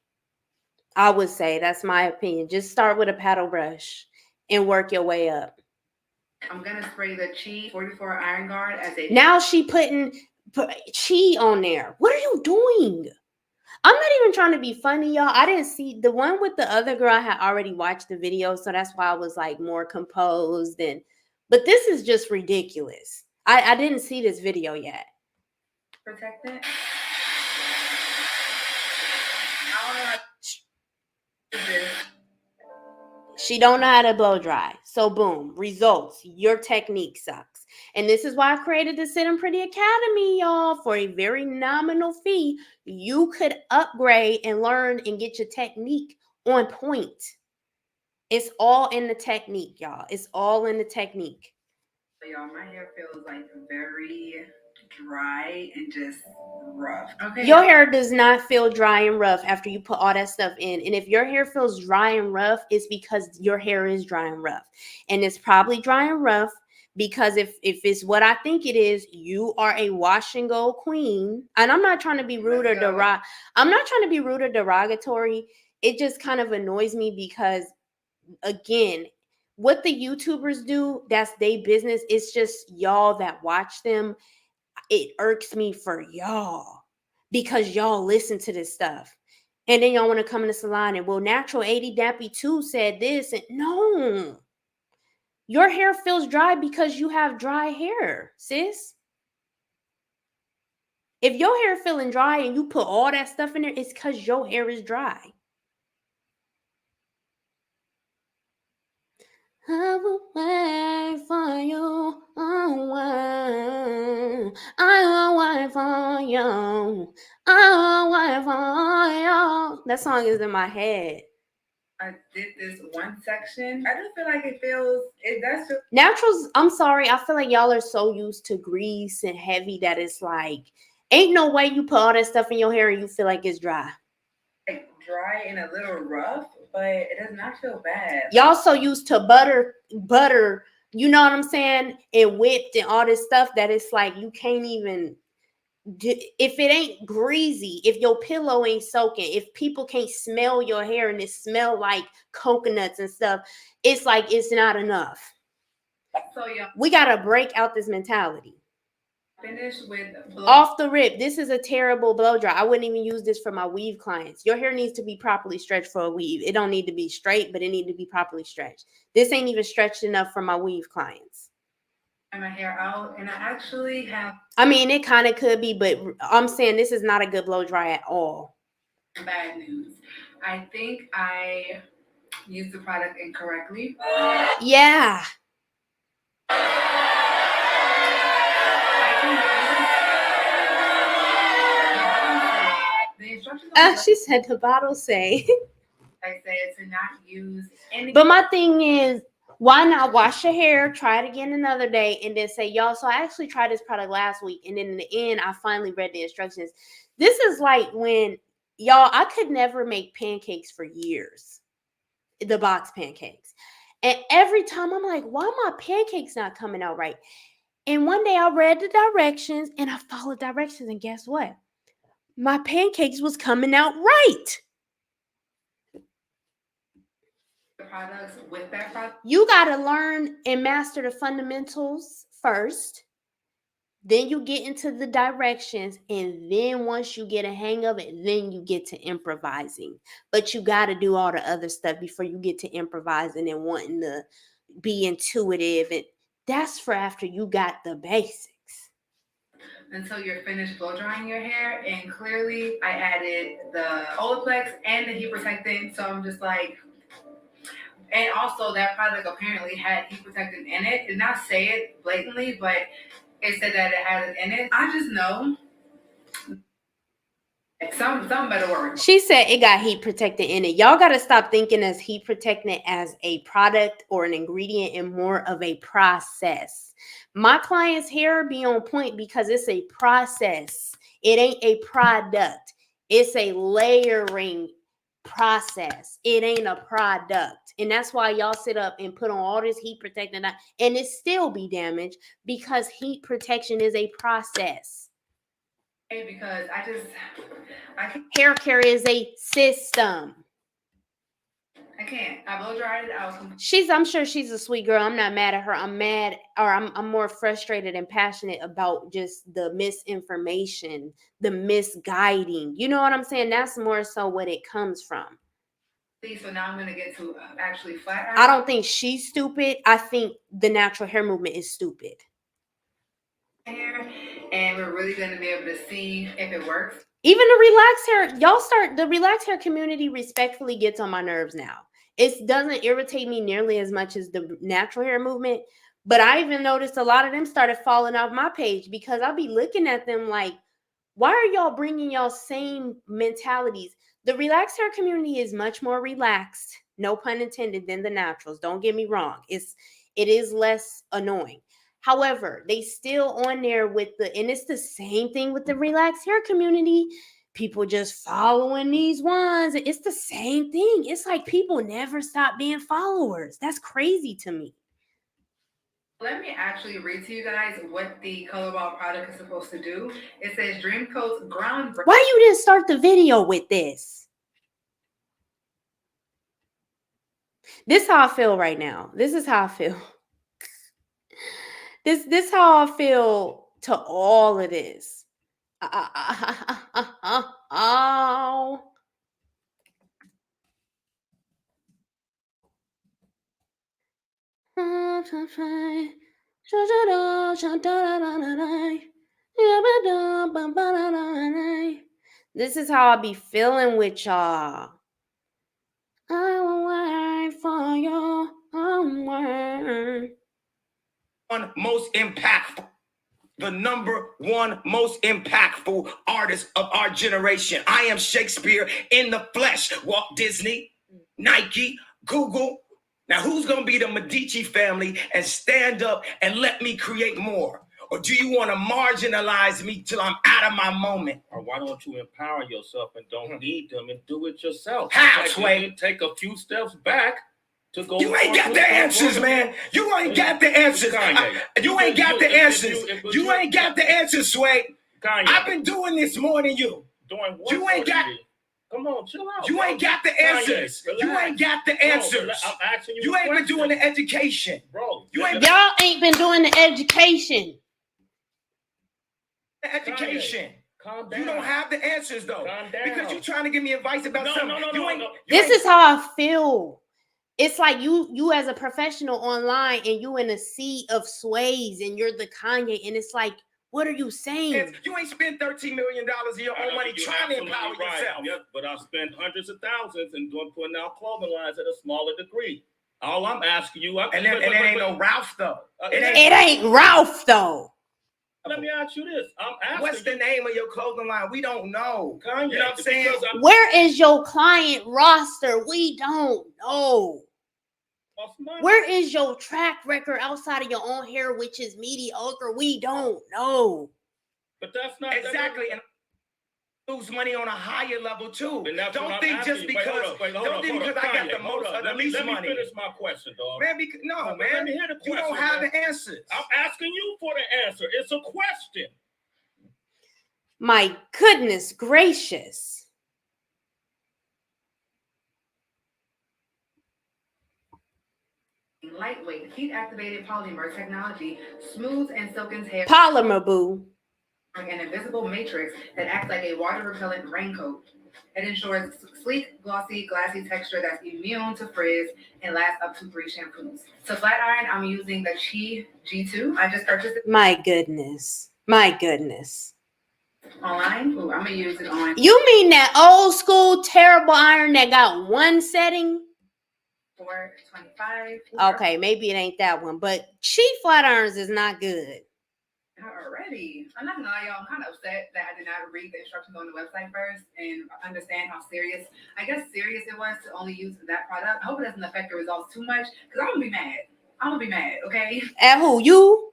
I would say that's my opinion. Just start with a paddle brush and work your way up. I'm gonna spray the Chi 44 Iron Guard as a. Now she putting Chi on there. What are you doing? I'm not even trying to be funny, y'all. I didn't see the one with the other girl. I had already watched the video, so that's why I was like more composed. But this is just ridiculous. I didn't see this video yet. Protectant. She don't know how to blow dry. So boom, results. Your technique sucks. And this is why I created the Sit 'em Pretty Academy, y'all. For a very nominal fee, you could upgrade and learn and get your technique on point. It's all in the technique, y'all. It's all in the technique. So y'all, my hair feels like very dry and just rough. Okay. Your hair does not feel dry and rough after you put all that stuff in. And if your hair feels dry and rough, it's because your hair is dry and rough. And it's probably dry and rough because if it's what I think it is, you are a wash and go queen. And I'm not trying to be rude or derogatory. It just kind of annoys me because, again, what the YouTubers do, that's their business. It's just y'all that watch them. It irks me for y'all because y'all listen to this stuff. And then y'all want to come in the salon and, well, Natural 80 Dappy 2 said this. And no, your hair feels dry because you have dry hair, sis. If your hair feeling dry and you put all that stuff in there, it's because your hair is dry. I will wait for you. I will wait for you. I will wait for you. That song is in my head. I did this one section. I just feel like it does feel. Naturals, I'm sorry. I feel like y'all are so used to grease and heavy that it's like, ain't no way you put all that stuff in your hair and you feel like it's dry. Like dry and a little rough, but it does not feel bad. Y'all so used to butter, you know what I'm saying, and whipped and all this stuff that it's like you can't even, if it ain't greasy, if your pillow ain't soaking, if people can't smell your hair and it smell like coconuts and stuff, it's like it's not enough. So yeah, we gotta break out this mentality. Finish with off the rip. This is a terrible blow dry. I wouldn't even use this for my weave clients. Your hair needs to be properly stretched for a weave. It don't need to be straight, but it need to be properly stretched. This ain't even stretched enough for my weave clients. My hair out, and I actually have. I mean, it kind of could be, but I'm saying this is not a good blow dry at all. Bad news. I think I used the product incorrectly. Yeah. She said the bottle say. I said to not use any. But my thing is, why not wash your hair, try it again another day, and then say, y'all, so I actually tried this product last week, and then in the end, I finally read the instructions. This is like when, y'all, I could never make pancakes for years, the box pancakes. And every time I'm like, why are my pancakes not coming out right? And one day I read the directions, and I followed directions, and guess what? My pancakes was coming out right. Products with that product. You got to learn and master the fundamentals first. Then you get into the directions. And then once you get a hang of it, then you get to improvising. But you got to do all the other stuff before you get to improvising and wanting to be intuitive. And that's for after you got the basics. Until you're finished blow drying your hair. And clearly I added the Olaplex and the heat protectant. So I'm just like, and also that product apparently had heat protectant in it. It did not say it blatantly, but it said that it had it in it. I just know some better word. She said it got heat protectant in it. Y'all got to stop thinking as heat protectant as a product or an ingredient and more of a process. My clients' hair be on point because it's a process. It ain't a product. It's a layering process. It ain't a product. And that's why y'all sit up and put on all this heat protectant and it still be damaged because heat protection is a process. Because I can't. Hair care is a system. I can't. I blow dried it. I'm sure she's a sweet girl. I'm not mad at her. I'm more frustrated and passionate about just the misinformation, the misguiding. You know what I'm saying? That's more so what it comes from. So now I'm gonna get to actually flat iron. I don't think she's stupid. I think the natural hair movement is stupid. Hair, and we're really gonna be able to see if it works. Even the relaxed hair, the relaxed hair community respectfully gets on my nerves now. It doesn't irritate me nearly as much as the natural hair movement. But I even noticed a lot of them started falling off my page because I'll be looking at them like, why are y'all bringing y'all same mentalities? The relaxed hair community is much more relaxed, no pun intended, than the naturals. Don't get me wrong. It is less annoying. However, they still on there with and it's the same thing with the relaxed hair community. People just following these ones. It's the same thing. It's like people never stop being followers. That's crazy to me. Let me actually read to you guys what the Color Wow product is supposed to do. It says Dream Coat's groundbreaking. Why you didn't start the video with this? This is how I feel right now. This is how I feel. This how I feel to all of this. Oh. This is how I be feeling with y'all. I will wait for your homework. Most impactful, the number one most impactful artist of our generation. I am Shakespeare in the flesh. Walt Disney, Nike, Google. Now, who's going to be the Medici family and stand up and let me create more? Or do you want to marginalize me till I'm out of my moment? Or why don't you empower yourself and don't need them and do it yourself? How, Sway? Take a few steps back to go. You ain't got the answers, man. You ain't got the answers. You ain't got the answers. You ain't got the answers, Sway. I've been doing this more than you. Doing what? You ain't got. Come on, chill out. You ain't got the answers. You ain't got the answers. I'm asking you. You ain't been doing the education, bro. Y'all ain't been doing the education. The education. Calm down. You don't have the answers though. Calm down. Because you're trying to give me advice about something. No. This is how I feel. It's like you as a professional online and you in a sea of sways and you're the Kanye and it's like, what are you saying? You ain't spent $13 million of your own money trying to empower yourself. Yep, but I spent hundreds of thousands and putting out clothing lines at a smaller degree. All I'm asking you, and it ain't no Ralph though. It ain't Ralph though. Let me ask you this. I'm asking what's the name of your clothing line? We don't know. Kanye, you know what I'm saying? Where is your client roster? We don't know. Where is your track record outside of your own hair, which is mediocre? We don't know. But that's not exactly. And lose money on a higher level too. Don't think just because I got the most or the least money. Let me finish my question, dog. Man, man. Let me hear the question. You don't have the answers. I'm asking you for the answer. It's a question. My goodness gracious. Lightweight, heat-activated polymer technology smooths and silkens hair. Polymer, boo. An invisible matrix that acts like a water-repellent raincoat. It ensures sleek, glossy, glassy texture that's immune to frizz and lasts up to 3 shampoos. To flat iron, I'm using the Chi G2. I just purchased it. My goodness. Online? Ooh, I'm going to use it on. You mean that old school terrible iron that got one setting? $425. Okay, maybe it ain't that one, but Chi flat irons is not good. Already. I'm not gonna lie, y'all. I'm kind of upset that I did not read the instructions on the website first and understand how serious it was to only use that product. I hope it doesn't affect the results too much because I'm gonna be mad. Okay. At who? You?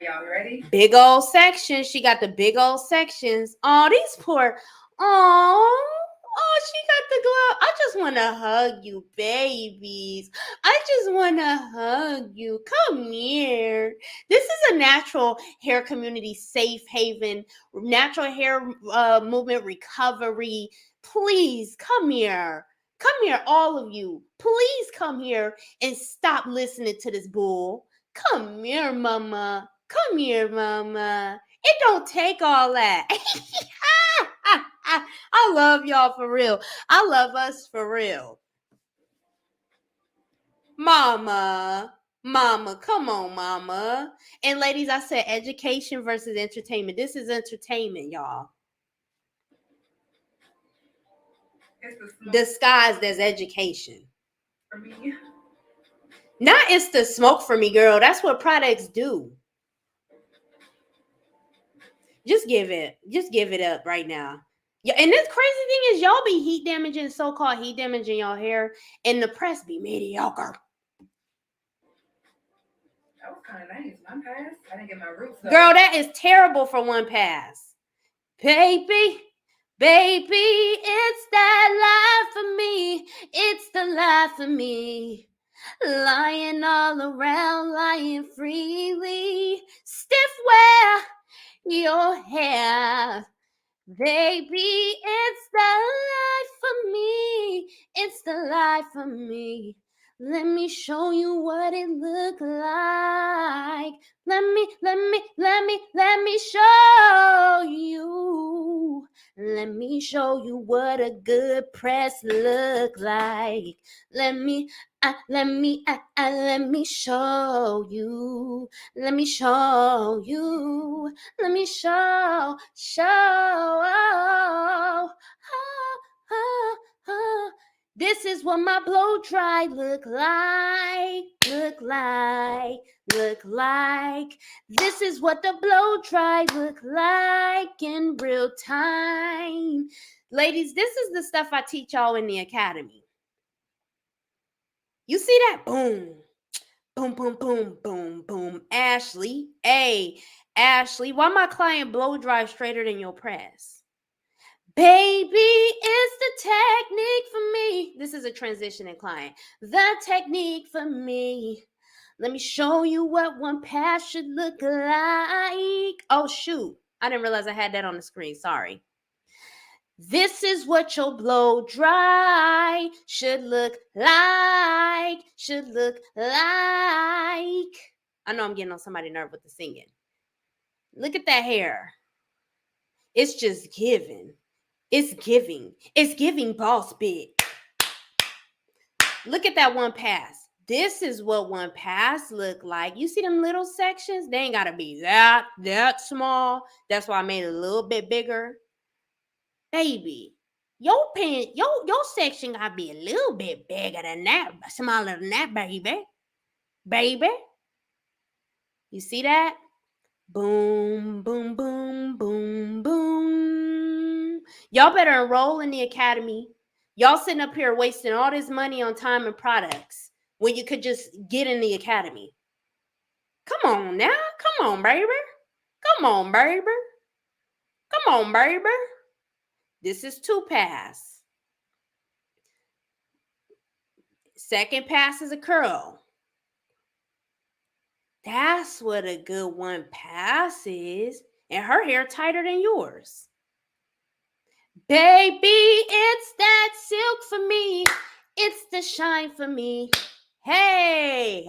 Y'all ready? Big old section. She got the big old sections. Oh, these poor. Oh, she got the glove. I just want to hug you, babies. I just want to hug you. Come here. This is a natural hair community safe haven, natural hair movement recovery. Please come here. Come here, all of you. Please come here and stop listening to this bull. Come here, mama. Come here, mama. It don't take all that. I love y'all for real. I love us for real. Mama, come on, mama. And ladies, I said education versus entertainment. This is entertainment, y'all. It's the smoke disguised as education. for me. Not it's the smoke for me, girl. That's what products do. Just give it up right now. Yeah, and this crazy thing is y'all be heat damaging, so-called heat damaging your hair, and the press be mediocre. That was kind of nice. One pass. I didn't get my roots though. Girl, that is terrible for one pass. Baby, it's that life for me. It's the life for me. Lying all around, lying freely. Stiff wear your hair. Baby, it's the life for me. It's the life for me. Let me show you what it look like. Let me show you. Let me show you what a good press look like. Let me show you. Let me show you. Let me show. This is what my blow dry look like. This is what the blow dry look like in real time. Ladies, this is the stuff I teach y'all in the academy. You see that? Boom. Boom, boom, boom, boom, boom. Ashley, why my client blow dry straighter than your press? Baby, it's the technique for me. This is a transitioning client. The technique for me. Let me show you what one pass should look like. Oh, shoot. I didn't realize I had that on the screen. Sorry. This is what your blow dry should look like. I know I'm getting on somebody's nerve with the singing. Look at that hair. It's just giving. It's giving boss bit. Look at that one pass. This is what one pass look like. You see them little sections? They ain't gotta be that small. That's why I made it a little bit bigger. Baby, your section gotta be a little bit bigger than that, smaller than that, baby. You see that? Boom, boom, boom, boom, boom. Y'all better enroll in the academy. Y'all sitting up here wasting all this money on time and products when you could just get in the academy. Come on now. Come on, baby. This is 2 pass. Second pass is a curl. That's what a good one pass is. And her hair tighter than yours. Baby, it's that silk for me. It's the shine for me. Hey.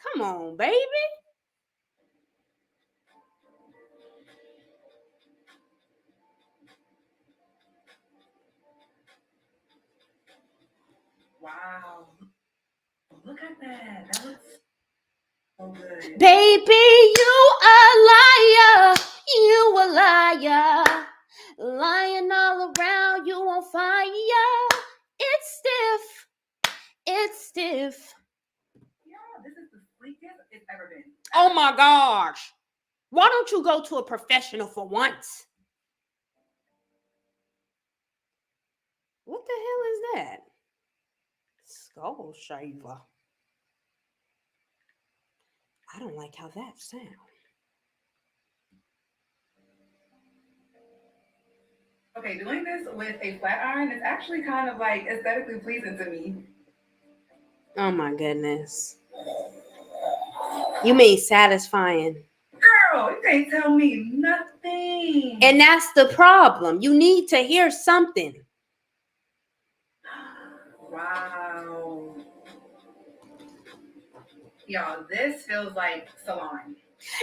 Come on, baby. Wow. Look at that. That looks so good. Baby, you a liar. Lying all around, you on fire. It's stiff. Yeah, this is the sleekest it's ever been. Oh my gosh. Why don't you go to a professional for once? What the hell is that? Skull shaver. I don't like how that sounds. Okay, doing this with a flat iron is actually kind of like aesthetically pleasing to me. Oh my goodness. You mean satisfying. Girl, you can't tell me nothing. And that's the problem. You need to hear something. Wow. Y'all, this feels like salon.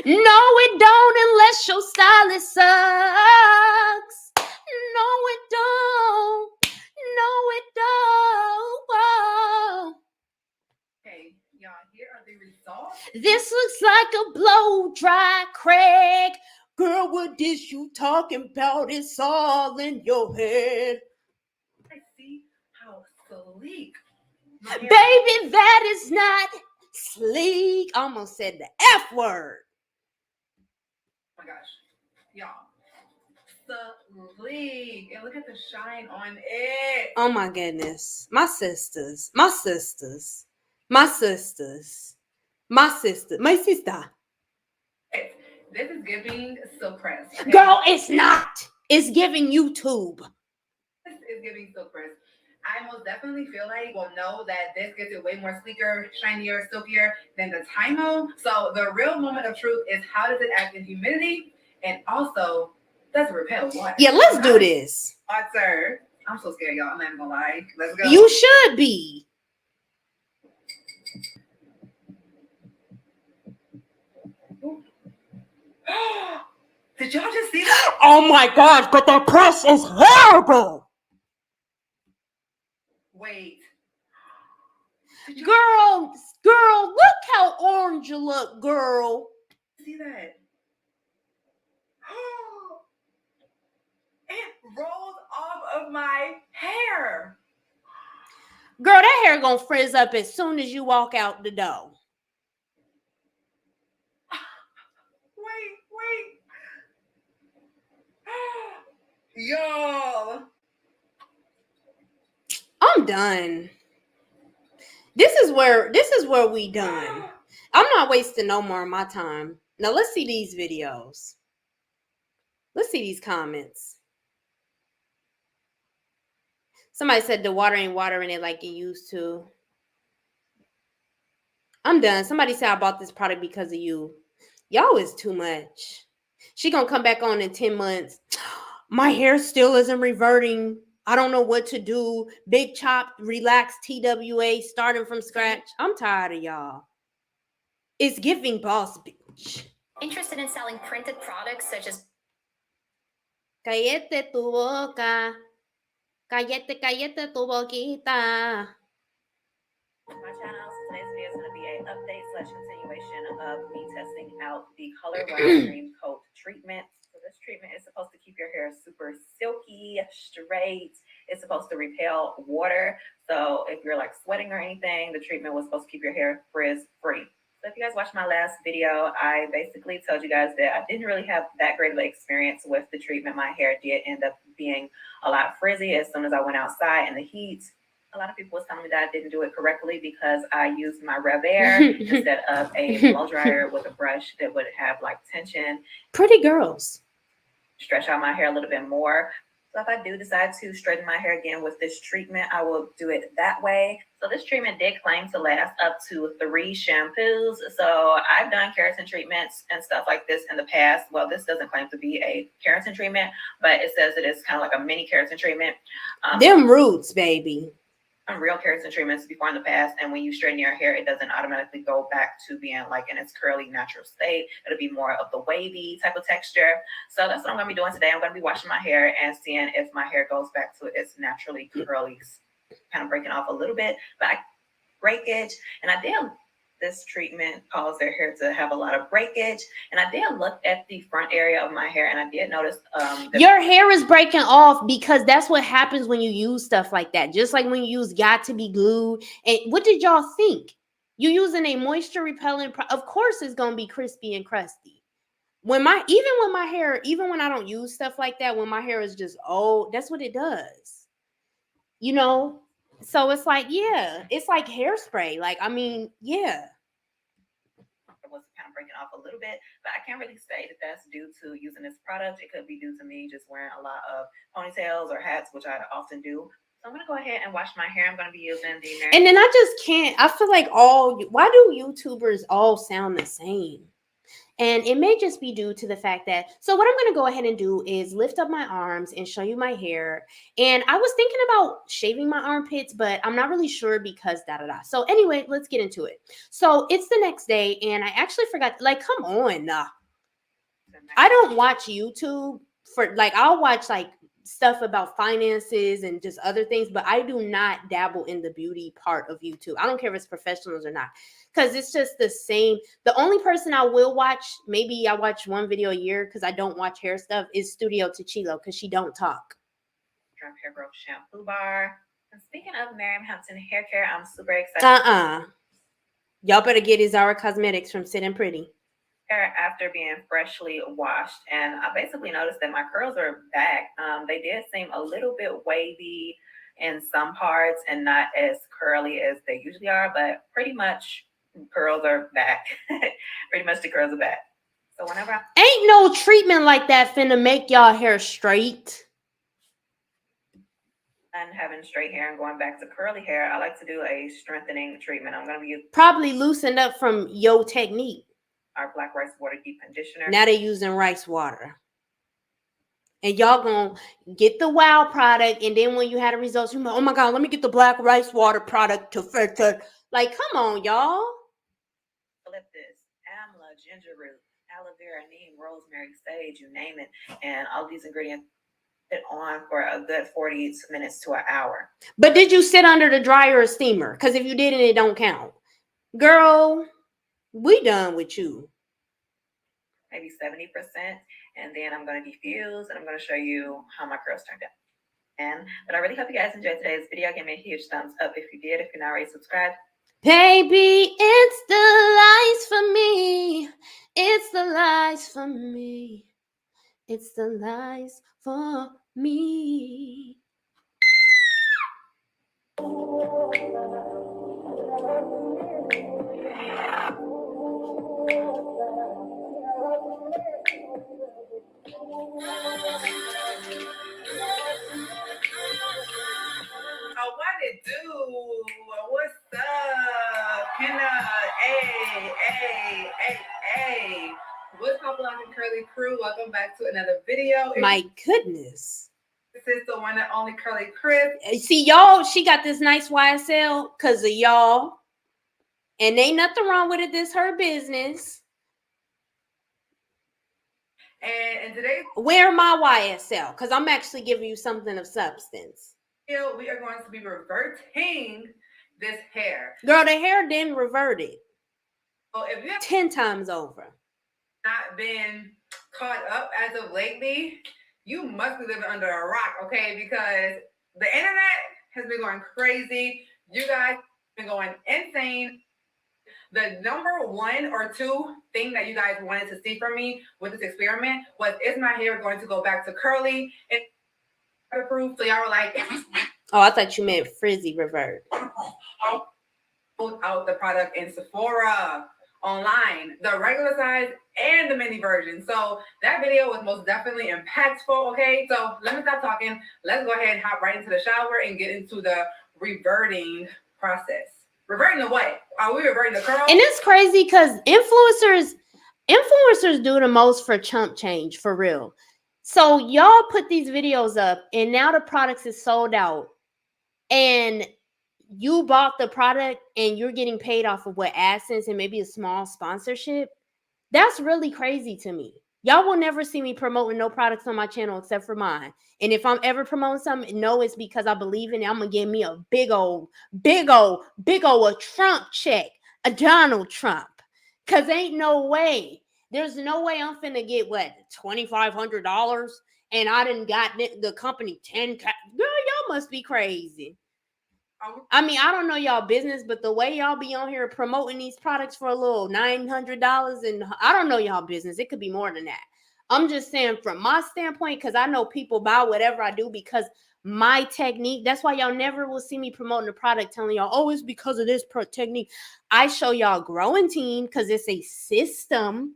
No, it don't unless your stylist sucks. No, it don't. Whoa. Okay, y'all, here are the results. This looks like a blow dry, Craig. Girl, what this you talking about? It's all in your head. How sleek. My hair- Baby, that is not sleek. Almost said the F word. Oh my gosh. Y'all. Sleek. And look at the shine on it. Oh my goodness. My sisters. My sisters. My sisters. My sister. My sister. This is giving suppressed. Okay? Girl, it's not. It's giving YouTube. This is giving suppressed. I most definitely feel like we'll know that this gets it way more sleeker, shinier, silkier than the Tymo. So the real moment of truth is how does it act in humidity, and also does it repel water? Yeah, let's do this. Sir. I'm so scared, y'all. I'm not even gonna lie. Let's go. You should be. Did y'all just see that? Oh my gosh, but that press is horrible. Wait. Girl, look how orange you look, girl. See that? It rolled off of my hair. Girl, that hair gonna frizz up as soon as you walk out the door. Wait. Y'all. I'm done. This is where we done. I'm not wasting no more of my time. Now let's see these videos. Let's see these comments. Somebody said the water ain't watering it like it used to. I'm done. Somebody said I bought this product because of you. Y'all is too much. She gonna come back on in 10 months. My hair still isn't reverting. I don't know what to do. Big chop, relax, TWA, starting from scratch. I'm tired of y'all. It's giving boss bitch. Interested in selling printed products such as Cállate tu boca. Cállate tu boquita. My channel. So today's video is going to be an update / continuation of me testing out the Color Wow Dream Coat treatment. So this treatment is supposed to keep your hair super silky, straight. It's supposed to repel water. So if you're like sweating or anything, the treatment was supposed to keep your hair frizz free. So if you guys watched my last video, I basically told you guys that I didn't really have that great of an experience with the treatment. My hair did end up being a lot frizzy as soon as I went outside in the heat. A lot of people was telling me that I didn't do it correctly because I used my Rev Air instead of a blow dryer with a brush that would have like tension. Pretty girls. Stretch out my hair a little bit more. So if I do decide to straighten my hair again with this treatment, I will do it that way. So this treatment did claim to last up to 3 shampoos. So I've done keratin treatments and stuff like this in the past. Well, this doesn't claim to be a keratin treatment, but it says it is kind of like a mini keratin treatment. Them roots, baby. Real keratin treatments before in the past, and when you straighten your hair, it doesn't automatically go back to being like in its curly natural state. It'll be more of the wavy type of texture. So that's what I'm going to be doing today. I'm going to be washing my hair and seeing if my hair goes back to its naturally curly, kind of breaking off a little bit back breakage. And I did this treatment cause their hair to have a lot of breakage, and I did look at the front area of my hair, and I did notice your hair is breaking off because that's what happens when you use stuff like that. Just like when you use Got to Be Glue. And what did y'all think? You using a moisture repellent, of course it's gonna be crispy and crusty. Even when I don't use stuff like that, when my hair is just old, that's what it does. You know. So it's like, yeah, it's like hairspray. Like, I mean, yeah. It was kind of breaking off a little bit, but I can't really say that that's due to using this product. It could be due to me just wearing a lot of ponytails or hats, which I often do. So I'm going to go ahead and wash my hair. I'm going to be using the And then I just can't. I feel like why do YouTubers all sound the same? And it may just be due to the fact that, so what I'm going to go ahead and do is lift up my arms and show you my hair. And I was thinking about shaving my armpits, but I'm not really sure because da-da-da. So anyway, let's get into it. So it's the next day and I actually forgot, like, come on. I don't watch YouTube for, like, I'll watch like stuff about finances and just other things, but I do not dabble in the beauty part of YouTube. I don't care if it's professionals or not, because it's just the same. The only person I will watch, maybe I watch one video a year because I don't watch hair stuff, is Studio Tachilo because she don't talk. Hair Growth shampoo bar. And speaking of Miriam Hampton hair care, I'm super excited. Y'all better get his Zara Cosmetics from Syddin Pretty. After being freshly washed, and I basically noticed that my curls are back. They did seem a little bit wavy in some parts and not as curly as they usually are, but pretty much curls are back. Pretty much the curls are back. So whenever Ain't no treatment like that finna make y'all hair straight. I'm having straight hair and going back to curly hair, I like to do a strengthening treatment. I'm going to use Probably loosened up from your technique. our black rice water deep conditioner. Now they using rice water. And y'all gonna get the wow product, and then when you had the results, you like, oh my god, let me get the black rice water product to like, come on, y'all. Eucalyptus, amla, ginger root, aloe vera, neem, rosemary, sage, you name it, and all these ingredients sit on for a good 40 minutes to an hour. But did you sit under the dryer or steamer? Because if you didn't, it don't count. Girl, we done with you. Maybe 70%, and then I'm going to diffuse, and I'm going to show you how my curls turned out. But I really hope you guys enjoyed today's video. Give me a huge thumbs up if you did. If you're not already subscribed, Baby, it's the lies for me. It's the lies for me. It's the lies for me. What it do? What's up? Kenna, hey. What's up, Blonde and Curly crew? Welcome back to another video. My goodness. This is the one and only Curly Chris. See, y'all, she got this nice YSL because of y'all. And ain't nothing wrong with it. This her business. And today, wear my YSL because I'm actually giving you something of substance. We are going to be reverting this hair. Girl, the hair didn't revert it. So if you have 10 times over. Not been caught up as of lately, you must be living under a rock, okay? Because the internet has been going crazy. You guys have been going insane. The number one or two thing that you guys wanted to see from me with this experiment was, is my hair going to go back to curly and proof? So y'all were like, oh, I thought you meant frizzy revert. Pulled out the product in Sephora, online, the regular size and the mini version. So that video was most definitely impactful. Okay, so let me stop talking. Let's go ahead and hop right into the shower and get into the reverting process. Reverting to what? Are we reverting the curl? And it's crazy because influencers do the most for chump change, for real. So y'all put these videos up and now the products is sold out and you bought the product and you're getting paid off of what AdSense and maybe a small sponsorship. That's really crazy to me. Y'all will never see me promoting no products on my channel except for mine. And if I'm ever promoting something, no, it's because I believe in it. I'm going to give me a big old a Trump check, a Donald Trump. Because ain't no way. There's no way I'm finna get, what, $2,500? And I done got the company 10. Girl, y'all must be crazy. I mean, I don't know y'all business, but the way y'all be on here promoting these products for a little $900, and I don't know y'all business. It could be more than that. I'm just saying from my standpoint, because I know people buy whatever I do because my technique. That's why y'all never will see me promoting a product telling y'all, oh, it's because of this technique. I show y'all Growentine because it's a system.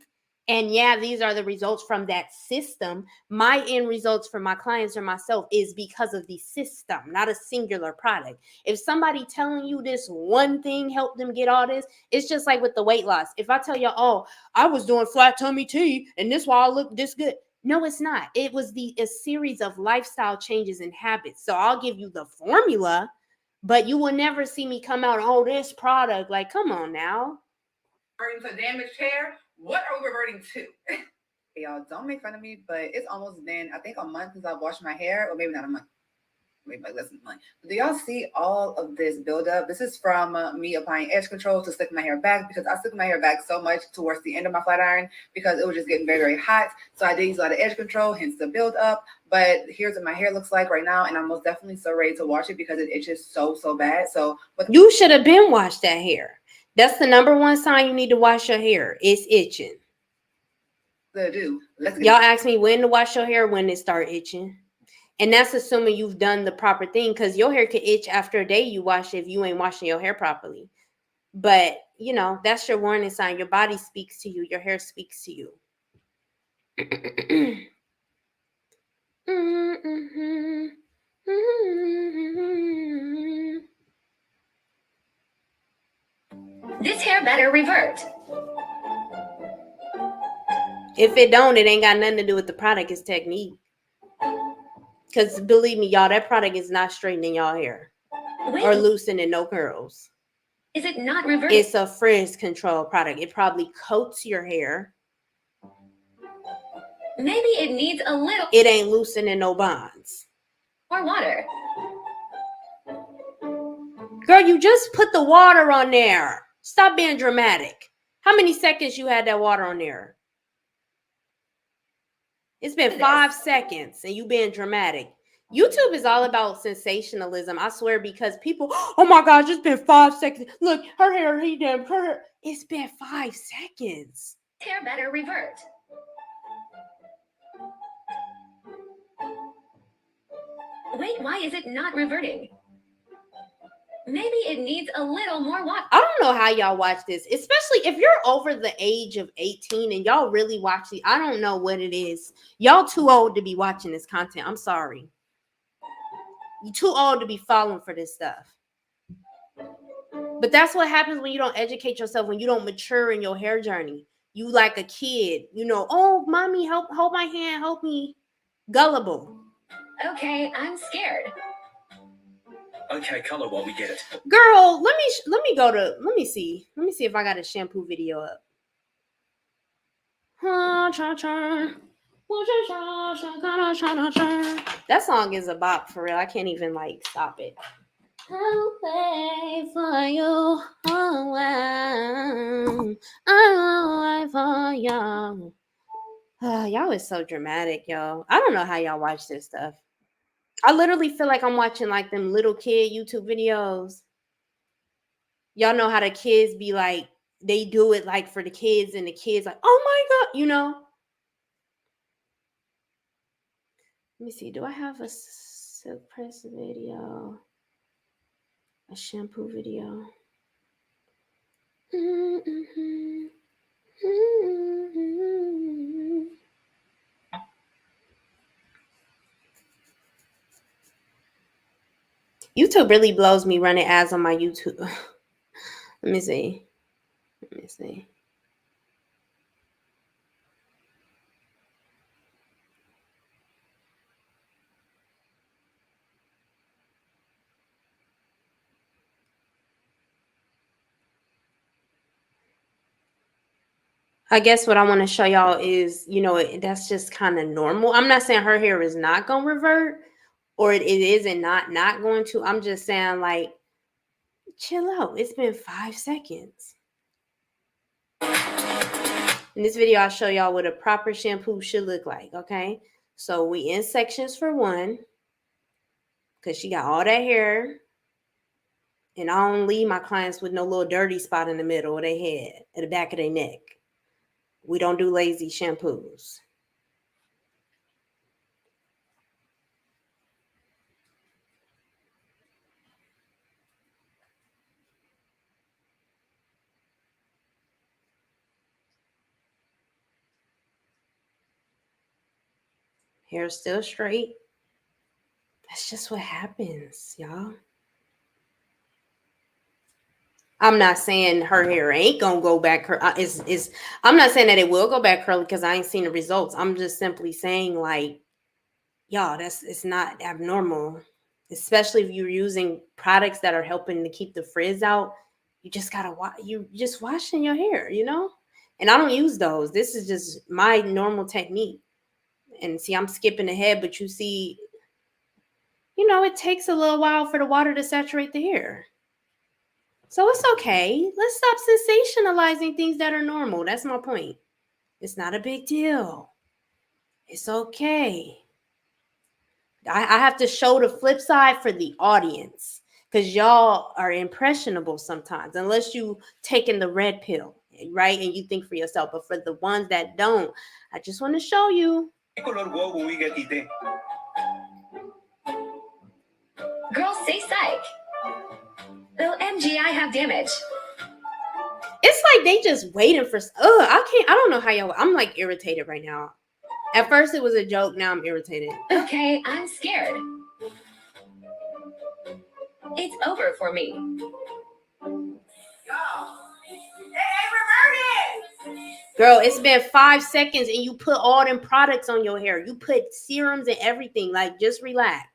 And yeah, these are the results from that system. My end results for my clients or myself is because of the system, not a singular product. If somebody telling you this one thing helped them get all this, it's just like with the weight loss. If I tell y'all, oh, I was doing flat tummy tea and this why I look this good. No, it's not. It was a series of lifestyle changes and habits. So I'll give you the formula, but you will never see me come out, oh, this product. Like, come on now. Reverting to damaged hair. What are we reverting to? Y'all, don't make fun of me, but it's almost been, I think, a month since I washed my hair, or maybe not a month. maybe like less than a month. Do y'all see all of this buildup? This is from me applying edge control to slick my hair back, because I slicked my hair back so much towards the end of my flat iron because it was just getting very, very hot. So I did use a lot of edge control, hence the buildup. But here's what my hair looks like right now, and I'm most definitely so ready to wash it because it itches so bad. So you should have been washed that hair. That's the number one sign you need to wash your hair. It's itching. Y'all ask me when to wash your hair, when it start itching. And that's assuming you've done the proper thing, because your hair could itch after a day you wash it if you ain't washing your hair properly. But, you know, that's your warning sign. Your body speaks to you. Your hair speaks to you. This hair better revert. If it don't, it ain't got nothing to do with the product. It's technique. Because believe me, y'all, that product is not straightening y'all hair or loosening no curls. Is it not reverting? It's a frizz control product. It probably coats your hair. Maybe it needs a little. It ain't loosening no bonds. More water. Girl, you just put the water on there. Stop being dramatic. How many seconds you had that water on there? It's been 5 seconds and you being dramatic. YouTube is all about sensationalism. I swear, because people, oh my God, it's been 5 seconds. Look, her hair, her hair. It's been 5 seconds. Hair better revert. Wait, why is it not reverting? Maybe it needs a little more water. I don't know how y'all watch this, especially if you're over the age of 18 and y'all really watch it. I don't know what it is. Y'all too old to be watching this content. I'm sorry. You're too old to be falling for this stuff. But that's what happens when you don't educate yourself, when you don't mature in your hair journey. You like a kid, you know, oh, mommy, hold my hand, help me. Gullible. Okay, I'm scared. Okay, color while we get it. Girl, let me see if I got a shampoo video up. That song is a bop for real. I can't even like stop it. I'll wait for you. I'll wait for you. Y'all is so dramatic, y'all. I don't know how y'all watch this stuff. I literally feel like I'm watching like them little kid YouTube videos. Y'all know how the kids be like, they do it like for the kids, and the kids like, oh my God, you know. Let me see. Do I have a silk press video? A shampoo video? YouTube really blows me running ads on my YouTube. Let me see. I guess what I want to show y'all is, you know, that's just kind of normal. I'm not saying her hair is not going to revert, or it is and not going to. I'm just saying, like, chill out. It's been 5 seconds. In this video, I'll show y'all what a proper shampoo should look like, okay? So we in sections for 1, because she got all that hair. And I don't leave my clients with no little dirty spot in the middle of their head, at the back of their neck. We don't do lazy shampoos. Hair's still straight. That's just what happens, y'all. I'm not saying her hair ain't gonna go back. I'm not saying that it will go back curly because I ain't seen the results. I'm just simply saying, like, y'all, it's not abnormal, especially if you're using products that are helping to keep the frizz out. You just gotta you just washing your hair, you know. And I don't use those. This is just my normal technique. And see, I'm skipping ahead, but you see, you know, it takes a little while for the water to saturate the hair. So it's okay. Let's stop sensationalizing things that are normal. That's my point. It's not a big deal. It's okay. I have to show the flip side for the audience because y'all are impressionable sometimes, unless you taking the red pill, right? And you think for yourself. But for the ones that don't, I just want to show you. Girls, stay psych. OMG, I have damage. It's like they just waiting for. I don't know how y'all. I'm like irritated right now. At first it was a joke. Now I'm irritated. Okay, I'm scared. It's over for me. Girl, it's been 5 seconds and you put all them products on your hair. You put serums and everything. Like, just relax.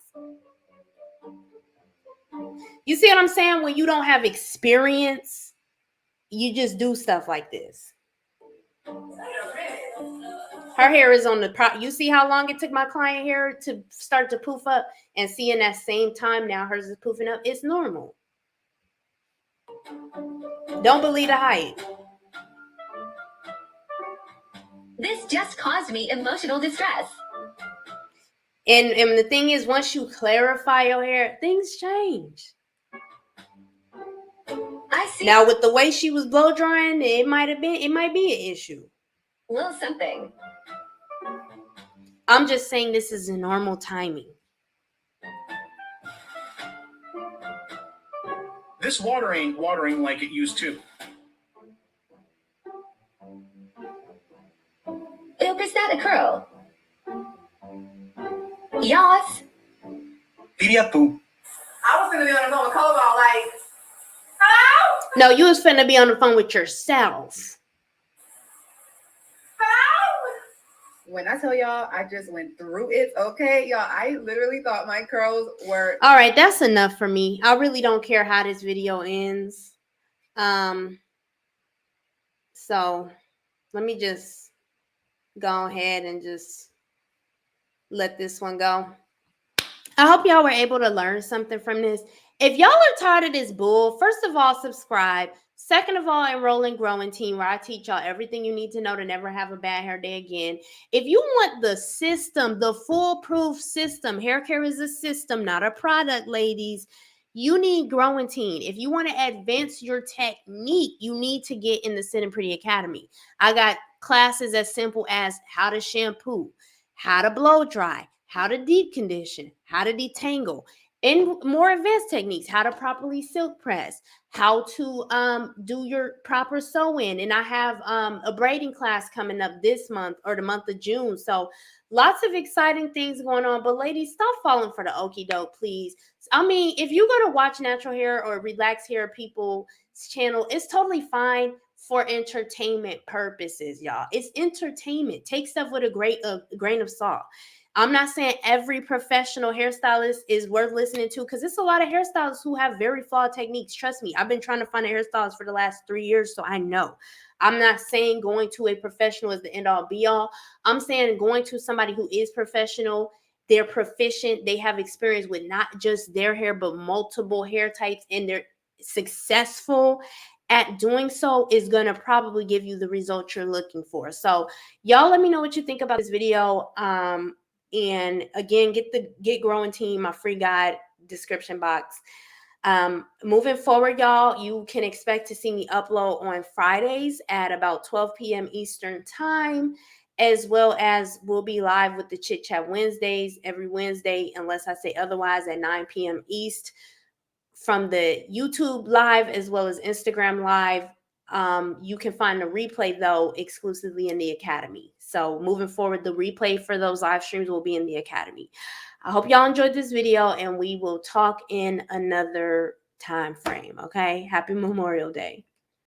You see what I'm saying? When you don't have experience, you just do stuff like this. Her hair is on the you see how long it took my client hair to start to poof up, and see in that same time now hers is poofing up. It's normal. Don't believe the hype. This just caused me emotional distress. And the thing is, once you clarify your hair, things change. I see. Now with the way she was blow drying, it might be an issue. Little something. I'm just saying this is a normal timing. This water ain't watering like it used to. Oop, is that a curl? Yas. Diria tú. I was gonna be on the phone with Cobalt, like, hello? No, you was finna be on the phone with yourself. When I tell y'all, I just went through it, okay? Y'all, I literally thought my curls were... All right, that's enough for me. I really don't care how this video ends. So let me just go ahead and just let this one go. I hope y'all were able to learn something from this. If y'all are tired of this bull, first of all, subscribe. Second of all, enroll in Growentine, where I teach y'all everything you need to know to never have a bad hair day again. If you want the system, the foolproof system, hair care is a system, not a product, ladies. You need Growentine. If you want to advance your technique, you need to get in the Syddin Pretty Academy. I got classes as simple as how to shampoo, how to blow dry, how to deep condition, how to detangle, and more advanced techniques, how to properly silk press, how to do your proper sew-in. And I have a braiding class coming up this month, or the month of June. So lots of exciting things going on. But ladies, stop falling for the okie doke, please. I mean, if you go to watch natural hair or relax hair people's channel, it's totally fine for entertainment purposes, y'all. It's entertainment. Take stuff with a grain of salt. I'm not saying every professional hairstylist is worth listening to, because it's a lot of hairstylists who have very flawed techniques. Trust me, I've been trying to find a hairstylist for the last 3 years, so I know. I'm not saying going to a professional is the end all be all. I'm saying going to somebody who is professional, they're proficient, they have experience with not just their hair, but multiple hair types, and they're successful at doing so, is going to probably give you the results you're looking for. So y'all let me know what you think about this video. And again, get Growentine, my free guide, description box. Moving forward, y'all, you can expect to see me upload on Fridays at about 12 p.m. Eastern time, as well as we'll be live with the Chit Chat Wednesdays every Wednesday, unless I say otherwise, at 9 p.m. East, from the YouTube live as well as Instagram live. You can find the replay, though, exclusively in the Academy. So moving forward, the replay for those live streams will be in the Academy. I hope y'all enjoyed this video, and we will talk in another time frame. Okay? Happy Memorial Day.